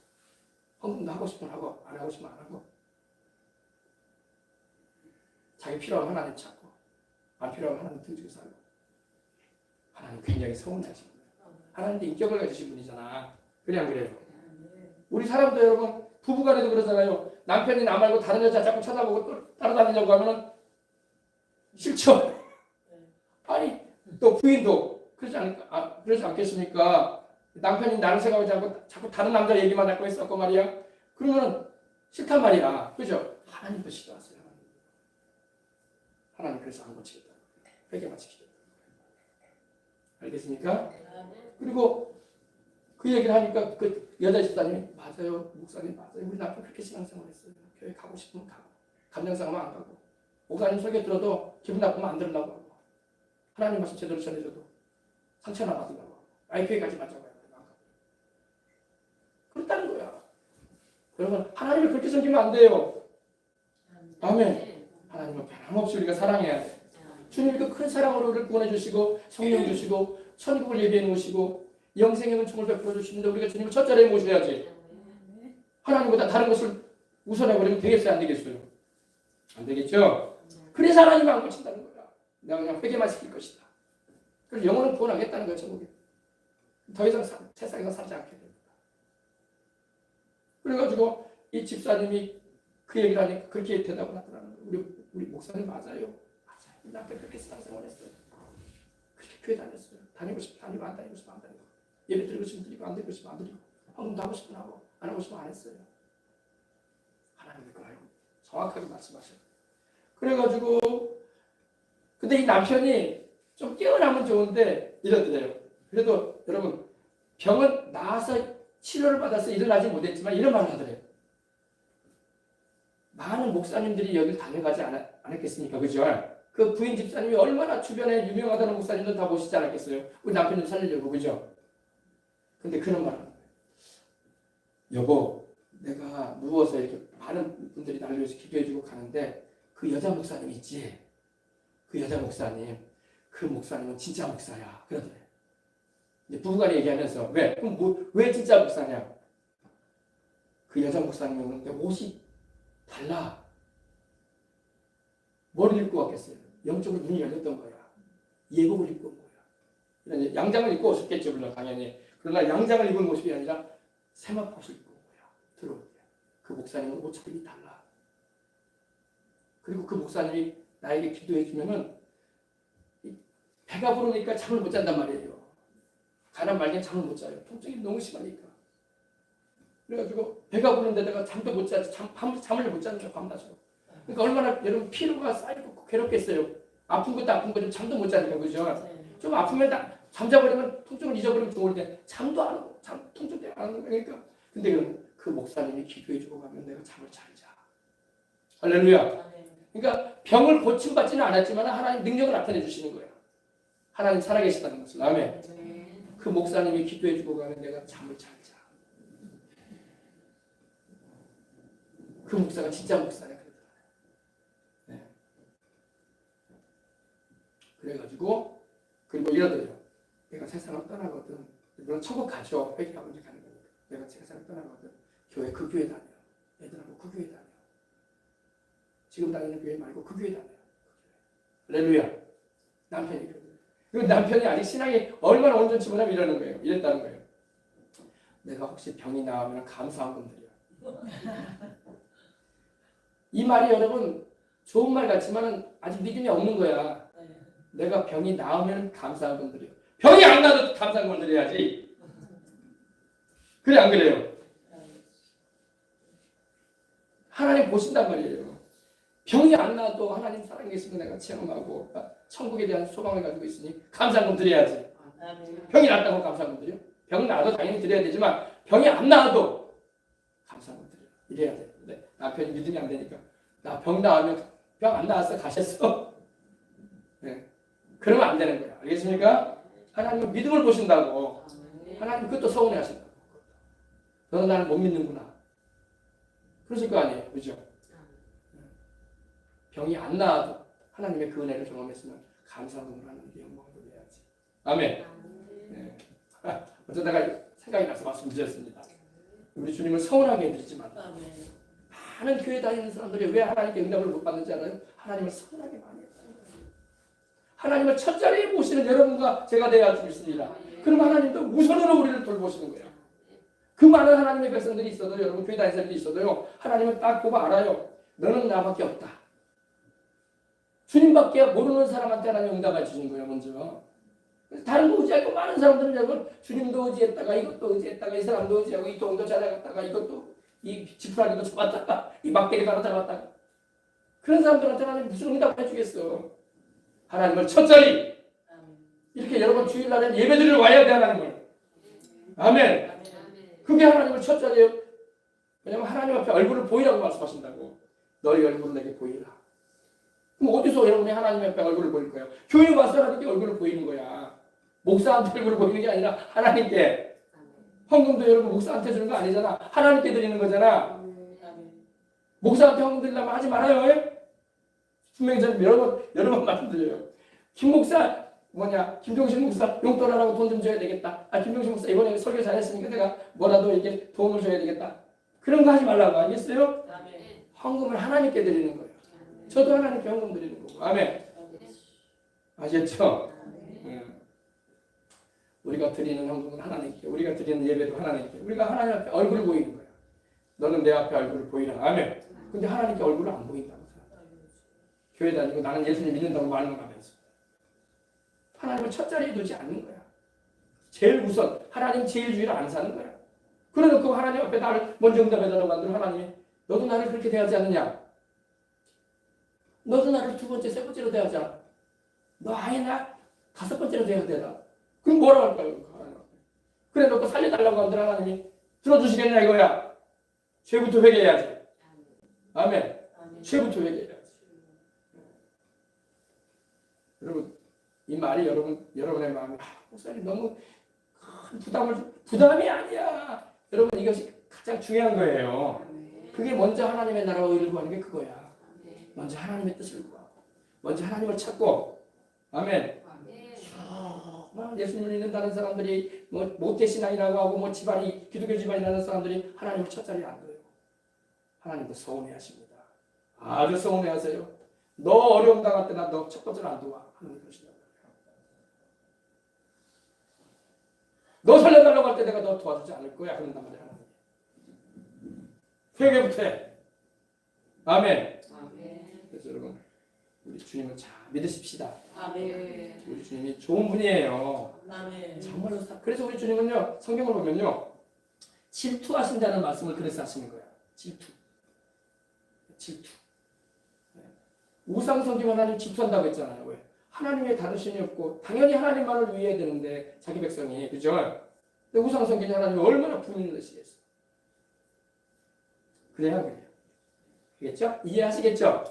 헌금도 하고 싶으면 하고 안 하고 싶으면 안 하고 자기 필요하면 하나님 찾고 안 필요하면 하나님 등지고 살고 하나님 굉장히 서운하신 거예요. 하나님도 인격을 가지신 분이잖아. 그래 안 그래요? 우리 사람도 여러분 부부간에도 그러잖아요. 남편이 나 말고 다른 여자 자꾸 쳐다보고 또 따라다니려고 하면은 싫죠. 아니 또 부인도 그러지 않겠습니까? 남편이 나를 생각하지 않고 자꾸 다른 남자 얘기만 하고 있었고 말이야. 그러면은 싫단 말이야. 그죠? 하나님도 싫어하세요. 하나님 그래서 안 고치겠다. 회개만 시키겠다. 알겠습니까? 그리고 그 얘기를 하니까 그 여자 집사님이 맞아요. 목사님 맞아요. 우리 남편 그렇게 신앙생활 했어요. 교회 가고 싶으면 가고 감정상하면 안 가고 목사님 설교 들어도 기분 나쁘면 안 들으려고 하고 하나님 말씀 제대로 전해줘도 상처나 받으려고 하고 아예 교회 가지 말자고 해요. 그렇다는 거야. 여러분 하나님을 그렇게 섬기면 안 돼요. 아멘. 하나님은 변함없이 우리가 사랑해야 돼. 주님이 그 큰 사랑으로 우리를 구원해 주시고 성령 주시고 천국을 예비해 놓으시고 영생의 은총을 베풀어 주시는데 우리가 주님을 첫 자리에 모셔야지. 하나님보다 다른 것을 우선해 버리면 되겠어요? 안 되겠어요? 안 되겠죠? 그래서 하나님이 안 고친다는 거야. 내가 그냥 회개만 시킬 것이다. 그래서 영혼은 구원하겠다는 거야. 저국에 더 이상 세상에서 살지 않게 됩니다. 그래가지고 이 집사님이 그 얘기를 하니까 그렇게 대답을 하더라는 거예요. 우리 목사님 맞아요. 남편 그렇게 신앙생활 했어요. 그렇게 교회 다녔어요. 다니고 싶으면 다니고 안 다니고 싶으면 안 다니고 예배 드리고 싶으면 드리고 안 드리고 싶으면 안 드리고 헌금도 하고 싶으면 하고 안 하고 싶으면 안 했어요. 하나님이 그걸 알고 정확하게 말씀하셔요. 그래가지고 근데 이 남편이 좀 깨어나면 좋은데 이러더래요. 그래도 여러분 병은 나아서 치료를 받아서 일어나지 못했지만 이런 말을 하더래요. 많은 목사님들이 여기를 다녀가지 않았겠습니까? 그죠? 그 부인 집사님이 얼마나 주변에 유명하다는 목사님들 다 모시지 않았겠어요? 우리 남편을 살리려고, 그죠? 근데 그런 말을 하는 거예요. 여보, 내가 누워서 이렇게 많은 분들이 나를 위해서 기도해주고 가는데 그 여자 목사님 있지? 그 여자 목사님, 그 목사님은 진짜 목사야. 그러더래. 이제 부부간에 얘기하면서 왜? 그럼 왜 진짜 목사냐? 그 여자 목사님은 옷이 달라. 머리를 입고 왔겠어요. 영적으로 눈이 열렸던 거야. 예복을 입고 온 거야. 양장을 입고 오셨겠죠, 물론 당연히. 그러나 양장을 입은 모습이 아니라 세마포를 입고 온 거야. 들어올 때. 그 목사님은 옷차림이 달라. 그리고 그 목사님이 나에게 기도해 주면은 배가 부르니까 잠을 못 잔단 말이에요. 가난 말기엔 잠을 못 자요. 통증이 너무 심하니까. 그래가지고 배가 부르는데다가 잠도 못 자지. 잠을 못 자는 거야, 밤낮으로. 그러니까 얼마나 여러분 피로가 쌓이고 괴롭겠어요. 아픈 것도 아픈 거지만 잠도 못 자니까, 그죠? 좀 아프면 잠자버리면 통증을 잊어버리면 좋은데 잠도 안 하고 통증 때문에 안 하는 거니까. 근데 그 목사님이 기도해주고 가면 내가 잠을 잘 자. 할렐루야. 그러니까 병을 고침받지는 않았지만 하나님 능력을 나타내 주시는 거예요. 하나님 살아계시다는 것을. 아멘. 그 목사님이 기도해주고 가면 내가 잠을 잘 자. 그 목사가 진짜 목사야. 네. 그래가지고 그리고 이러더래요. 내가 세상을 떠나거든. 물론 천국 가죠. 회개하고 이제 가는 거니까. 내가 세상을 떠나거든. 교회 그 교회 다녀. 애들하고 그 교회 다녀. 지금 다니는 교회 말고 그 교회 다녀. 할렐루야. 남편이 그러더래요. 그리고 남편이 아직 신앙이 얼마나 온전치 못하면 이러는 거예요. 이랬다는 거예요. 내가 혹시 병이 나오면 감사한 분들이야. 이 말이 여러분 좋은 말 같지만 아직 믿음이 없는 거야. 내가 병이 나오면 감사한 분들이야. 병이 안 나도 감사한 분들 해야지. 그래 안 그래요? 하나님 보신단 말이에요. 병이 안 나도 하나님 살아계신 거 내가 체험하고 천국에 대한 소망을 가지고 있으니 감사한 분 드려야지. 병이 났다고 감사한 분 드려? 병 나도 당연히 드려야 되지만 병이 안 나도 감사한 분 드려. 이래야 돼. 근데 남편이 믿음이 안 되니까 나 병 나오면 병 안 나왔어 가셨어. 네. 그러면 안 되는 거야. 알겠습니까? 하나님은 믿음을 보신다고. 하나님 그것도 서운해 하신다고. 너는 나를 못 믿는구나. 그러실 거 아니에요. 그죠? 병이 안 나아도 하나님의 그 은혜를 경험했으면 감사함으로 하나님께 영광을 돌려야지. 아멘. 네. 어쩌다가 생각이 나서 말씀드렸습니다. 우리 주님을 서운하게 해드리지만 많은 교회 다니는 사람들이 왜 하나님께 응답을 못 받는지 알아요? 하나님을 서운하게 많이 했어요. 하나님을 첫 자리에 모시는 여러분과 제가 되어야 주겠습니다. 그럼 하나님도 우선으로 우리를 돌보시는 거예요. 그 많은 하나님의 백성들이 있어도 여러분 교회 다니는 사람들이 있어도요. 하나님은 딱 보고 알아요. 너는 나밖에 없다. 주님밖에 모르는 사람한테 하나님 응답해 주신 거예요. 먼저. 다른 거 의지하고 많은 사람들은 여러분 주님도 의지했다가 이것도 의지했다가 이 사람도 의지하고 이 돈도 찾아갔다가 이것도 이 지푸라기도 잡았다가 이 막대기 바로 잡았다가 그런 사람들한테 하나님 무슨 응답해 주겠어. 하나님을 첫 자리 이렇게 여러분 주일날에 예배드리러 와야 돼 하나님을. 아멘. 그게 하나님을 첫 자리에 왜냐면 하나님 앞에 얼굴을 보이라고 말씀하신다고. 너희 얼굴을 내게 보이라. 그럼 어디서 여러분이 하나님 앞에 얼굴을 보일 거예요? 교회 와서 하나님께 얼굴을 보이는 거야. 목사한테 얼굴을 보이는 게 아니라 하나님께. 헌금도 여러분 목사한테 주는 거 아니잖아. 하나님께 드리는 거잖아. 목사한테 헌금 드리려면 하지 말아요. 분명히 저는 여러 번 말씀드려요. 김 목사 김종신 목사 용돈 하라고 돈 좀 줘야 되겠다. 김종신 목사 이번에 설교 잘했으니까 내가 뭐라도 이렇게 도움을 줘야 되겠다. 그런 거 하지 말라고. 알겠어요? 헌금을 하나님께 드리는 거예요. 저도 하나님께 헌금 드리는 거고. 아멘. 아셨죠? 우리가 드리는 헌금은 하나님께, 우리가 드리는 예배도 하나님께, 우리가 하나님 앞에 얼굴을 보이는 거야. 너는 내 앞에 얼굴을 보이라. 아멘. 근데 하나님께 얼굴을 안 보인다고. 교회 다니고 나는 예수님 믿는다고 말만 하면서 하나님을 첫 자리에 두지 않는 거야. 제일 우선 하나님 제일주의를 안 사는 거야. 그래놓고 하나님 앞에 나를 먼저 응답해달라고 만들어 하나님이 너도 나를 그렇게 대하지 않느냐? 너도 나를 두 번째, 세 번째로 대하지 않아. 너 아예 나 다섯 번째로 대해야 되나? 그럼 뭐라고 할까요? 그래 놓고 살려달라고 하면 하나님이 들어주시겠냐 이거야. 죄부터 회개해야지. 아멘. 죄부터 회개해야지. 여러분 이 말이 여러분의 마음에 목사님 너무 큰 부담이 아니야. 여러분 이것이 가장 중요한 거예요. 그게 먼저 하나님의 나라와 의를 구하는 게 그거야. 먼저 하나님의 뜻을 구하고 먼저 하나님을 찾고 아멘. 예수님을 믿는 다른 사람들이 모태신앙이라고 하고 집안이 기독교 집안이라는 사람들이 하나님을 첫 자리에 안 둬요. 하나님도 서운해하십니다. 아주 서운해하세요. 너 어려움 당할 때 나 너 첫 번째로 안 도와. 하나님 그러시다고. 너 살려달라고 할 때 내가 너 도와주지 않을 거야. 그런단 말이야. 회개부터 해. 아멘. 그래서 여러분 우리 주님을 잘 믿으십시다. 아멘. 우리 주님이 좋은 분이에요. 아멘. 정말로. 그래서 우리 주님은요 성경을 보면요 질투하신다는 말씀을 그래서 하시는 거야. 질투. 우상 섬기면 하나님 질투한다고 했잖아요. 왜? 하나님의 다른 신이 없고 당연히 하나님만을 위해야 되는데 자기 백성이 그죠? 근데 우상 섬기는 하나님이 얼마나 분을 내시겠어? 그래야 그래요. 알겠죠? 이해하시겠죠?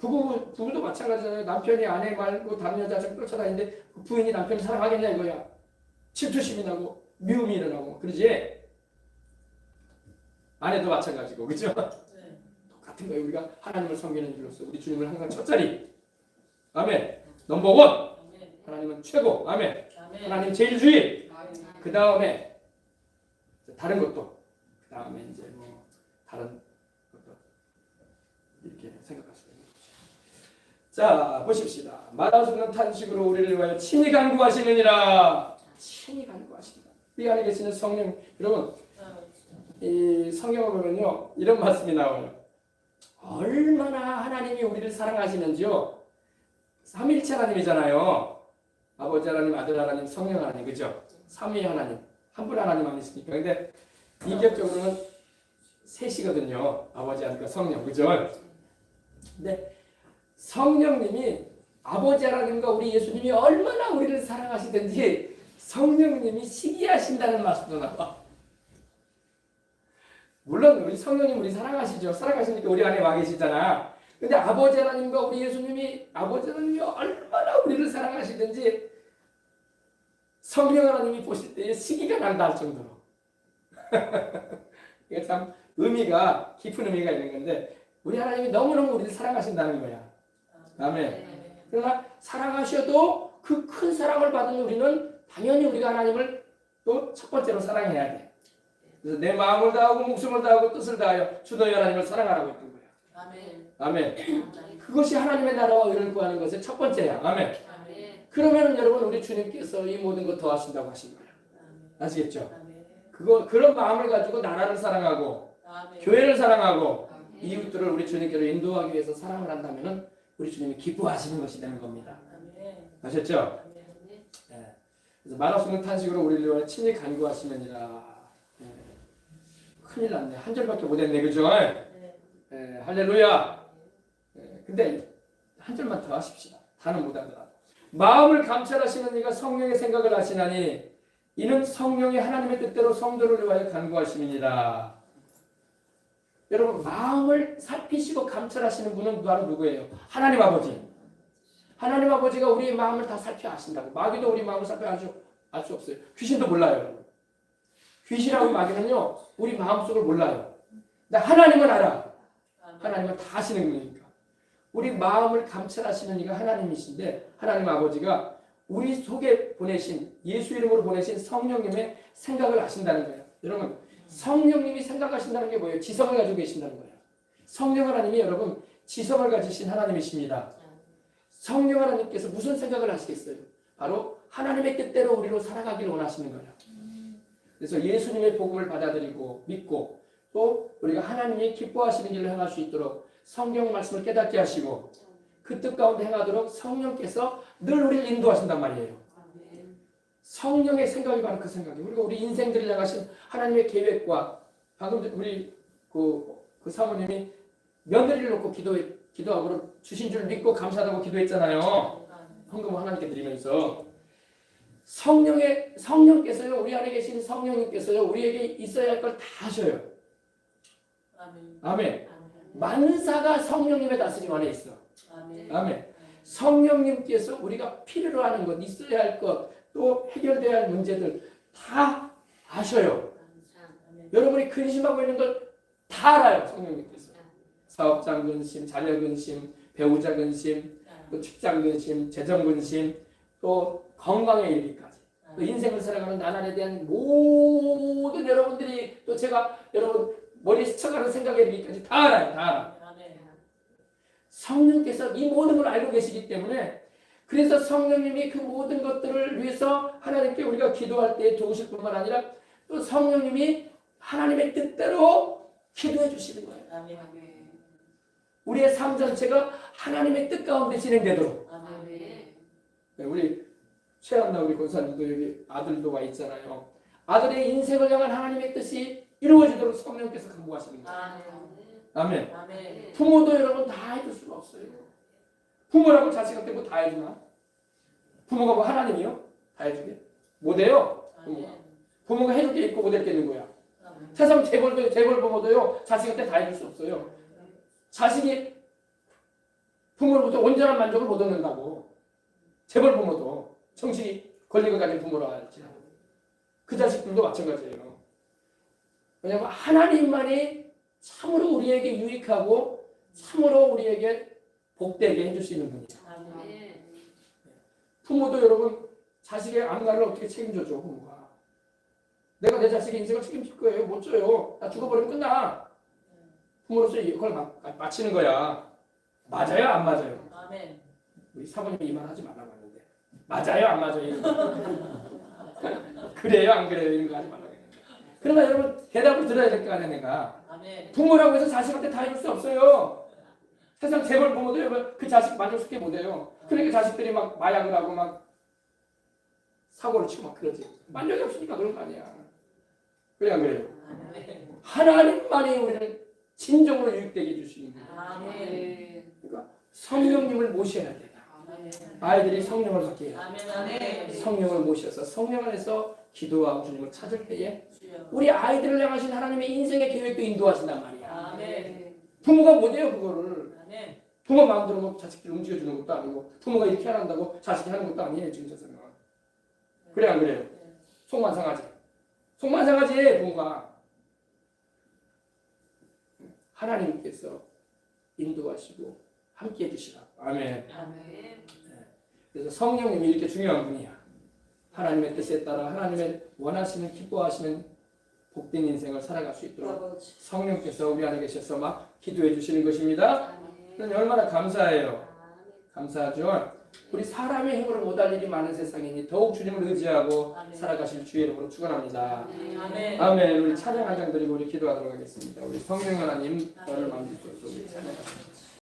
부부도 마찬가지잖아요. 남편이 아내 말고 다른 여자 좀 쫓아다니는데 그 부인이 남편을 사랑하겠냐 이거야. 질투심이 나고 미움이 일어나고 그러지? 아내도 마찬가지고 그죠? 네. 똑같은 거예요. 우리가 하나님을 섬기는 줄로서 우리 주님을 항상 첫 자리. 아멘. 넘버원. 하나님은 최고. 아멘. 하나님 제일주의. 그 다음에 다른 것도. 그 다음에 이제 다른 것도 이렇게 생각할 수 있는 거죠. 자 보십시다. 말하시는 탄식으로 우리를 위하여 친히 간구하시느니라. 친히 간구하신다. 이 안에 계시는 성령 여러분 이 성경을 보면요 이런 말씀이 나와요. 얼마나 하나님이 우리를 사랑하시는지요. 삼일체 하나님이잖아요. 아버지 하나님, 아들 하나님, 성령 하나님, 그죠? 삼위 하나님, 한 분 하나님 아니십니까? 근데 인격적으로는 셋이거든요. 아버지, 아들과 성령, 그죠? 근데 성령님이 아버지 하나님과 우리 예수님이 얼마나 우리를 사랑하시든지 성령님이 시기하신다는 말씀도 나와. 물론 우리 성령님 우리 사랑하시죠. 사랑하시니까 우리 안에 와 계시잖아. 근데 아버지 하나님과 우리 예수님이 아버지 하나님이 얼마나 우리를 사랑하시든지 성령 하나님이 보실 때에 시기가 난다 할 정도로 이게 참 의미가 깊은 의미가 있는 건데 우리 하나님이 너무너무 우리를 사랑하신다는 거야. 아멘. 그러나 사랑하셔도 그 큰 사랑을 받은 우리는 당연히 우리가 하나님을 또 첫 번째로 사랑해야 돼. 그래서 내 마음을 다하고 목숨을 다하고 뜻을 다하여 주 너희 하나님을 사랑하라고 했던 거야. 아멘. 그것이 하나님의 나라와 의를 구하는 것의 첫 번째야. 아멘. 그러면은 여러분 우리 주님께서 이 모든 것 더하신다고 하신 거예요. 아시겠죠? 그런 마음을 가지고 나라를 사랑하고 교회를 사랑하고 이웃들을 우리 주님께로 인도하기 위해서 사랑을 한다면은 우리 주님이 기뻐하시는 것이 되는 겁니다. 아셨죠? 네. 그래서 말없는 탄식으로 우리를 위하여 친히 간구하시면이라. 네. 큰일 났네. 한 절밖에 못했네, 그죠? 네. 할렐루야. 네. 근데 한 절만 더 하십시다. 다는 못하더라도. 마음을 감찰하시는 이가 성령의 생각을 하시나니 이는 성령이 하나님의 뜻대로 성도를 위하여 간구하심이니라. 여러분 마음을 살피시고 감찰하시는 분은 바로 누구예요? 하나님 아버지. 하나님 아버지가 우리의 마음을 다 살펴 아신다고. 마귀도 우리 마음을 살펴 알 수 없어요. 귀신도 몰라요. 귀신하고 마귀는요 우리 마음속을 몰라요. 근데 하나님은 알아. 하나님은 다 아시는 분이니까. 우리 마음을 감찰하시는 이가 하나님이신데 하나님 아버지가 우리 속에 보내신 예수 이름으로 보내신 성령님의 생각을 아신다는 거예요. 여러분 성령님이 생각하신다는 게 뭐예요? 지성을 가지고 계신다는 거예요. 성령 하나님이 여러분 지성을 가지신 하나님이십니다. 성령 하나님께서 무슨 생각을 하시겠어요? 바로 하나님의 뜻대로 우리로 살아가기를 원하시는 거예요. 그래서 예수님의 복음을 받아들이고 믿고 또 우리가 하나님이 기뻐하시는 일을 행할 수 있도록 성경 말씀을 깨닫게 하시고 그 뜻 가운데 행하도록 성령께서 늘 우리를 인도하신단 말이에요. 성령의 생각이 바로 그 생각이에요. 우리가 우리 인생들을 향하신 하나님의 계획과 방금 우리 그 사모님이 며느리를 놓고 기도하고 주신 줄 믿고 감사하다고 기도했잖아요. 헌금을 하나님께 드리면서 성령께서요 우리 안에 계신 성령님께서요 우리에게 있어야 할 걸 다 하셔요. 아멘. 만사가 성령님의 다스림 안에 있어. 아멘. 성령님께서 우리가 필요로 하는 것, 있어야 할 것, 또 해결돼야 할 문제들 다 아셔요. 여러분이 근심하고 있는 걸 다 알아요. 성령님께서. 사업장 근심, 자녀 근심, 배우자 근심, 또 직장 근심, 재정 근심, 또 건강에 이르기까지. 또 인생을 살아가는 나날에 대한 모든 여러분들이 또 제가 여러분 머리에 스쳐가는 생각에 이르기까지 다 알아요. 다 알아요. 성령께서 이 모든 걸 알고 계시기 때문에 그래서 성령님이 그 모든 것들을 위해서 하나님께 우리가 기도할 때 도우실 뿐만 아니라 또 성령님이 하나님의 뜻대로 기도해 주시는 거예요. 우리의 삶 전체가 하나님의 뜻 가운데 진행되도록. 네, 우리 최한나 우리 권사님도 여기 아들도 와 있잖아요. 아들의 인생을 향한 하나님의 뜻이 이루어지도록 성령께서 간구하시는 거예요. 아멘. 부모도 여러분 다 해줄 수가 없어요. 부모라고 자식한테 뭐 다 해주나? 부모가 뭐 하나님이요? 다 해주게? 못해요. 부모가 해줄 게 있고 못할 게 있는 거야. 세상 재벌 부모도요 자식한테 다 해줄 수 없어요. 자식이 부모로부터 온전한 만족을 못 얻는다고. 재벌 부모도 정신이 권리가 가진 부모라 할지라도 그 자식들도 마찬가지예요. 왜냐하면 하나님만이 참으로 우리에게 유익하고 참으로 우리에게 복되게 해줄 수 있는 분이에요. 부모도 여러분 자식의 안가를 어떻게 책임져줘 부모가. 내가 내 자식의 인생을 책임질 거예요. 못 줘요. 나 죽어버리면 끝나. 부모로서 이걸 마치는 거야. 맞아요? 안 맞아요? 우리 사모님이 이 말 하지 말라고 하는데 맞아요? 안 맞아요? 그래요? 안 그래요? 이런 거 하지 말라고 했는데 그러나 여러분 대답을 들어야 될 거 아니야 내가. 부모라고 해서 자식한테 다 해줄 수 없어요. 세상 재벌 부모도 여러분 그 자식 만족스럽게 못해요. 그러니까 자식들이 막 마약을 하고 막 사고를 치고 막 그러지. 만족이 없으니까 그런 거 아니야. 그래 안 그래요? 하나님만이 우리를 진정으로 유익되게 해주시는 거예요. 그러니까 성령님을 모셔야 돼요. 아이들이 성령을 받게 해요. 성령을 모셔서 성령 안에서 기도하고 주님을 찾을 때에 우리 아이들을 향하신 하나님의 인생의 계획도 인도하신단 말이야. 부모가 못해요 그거를. 부모 마음대로 뭐 자식들 움직여주는 것도 아니고 부모가 이렇게 하란다고 자식이 하는 것도 아니에요. 지금 저 사람은. 그래 안 그래요? 속만상하지. 속만상하지 부모가. 하나님께서 인도하시고 함께해 주시라. 아멘. 그래서 성령님이 이렇게 중요한 분이야. 하나님의 뜻에 따라 하나님의 원하시는 기뻐하시는 복된 인생을 살아갈 수 있도록 성령께서 우리 안에 계셔서 막 기도해 주시는 것입니다. 얼마나 감사해요. 감사하죠. 우리 사람의 힘으로 못할 일이 많은 세상이니 더욱 주님을 의지하고 살아가실 주의 이름으로 축원합니다. 아멘. 우리 찬양 한 장 드리고 우리 기도하도록 하겠습니다. 우리 성령 하나님 저를 만지소서. 우리 찬양합니다.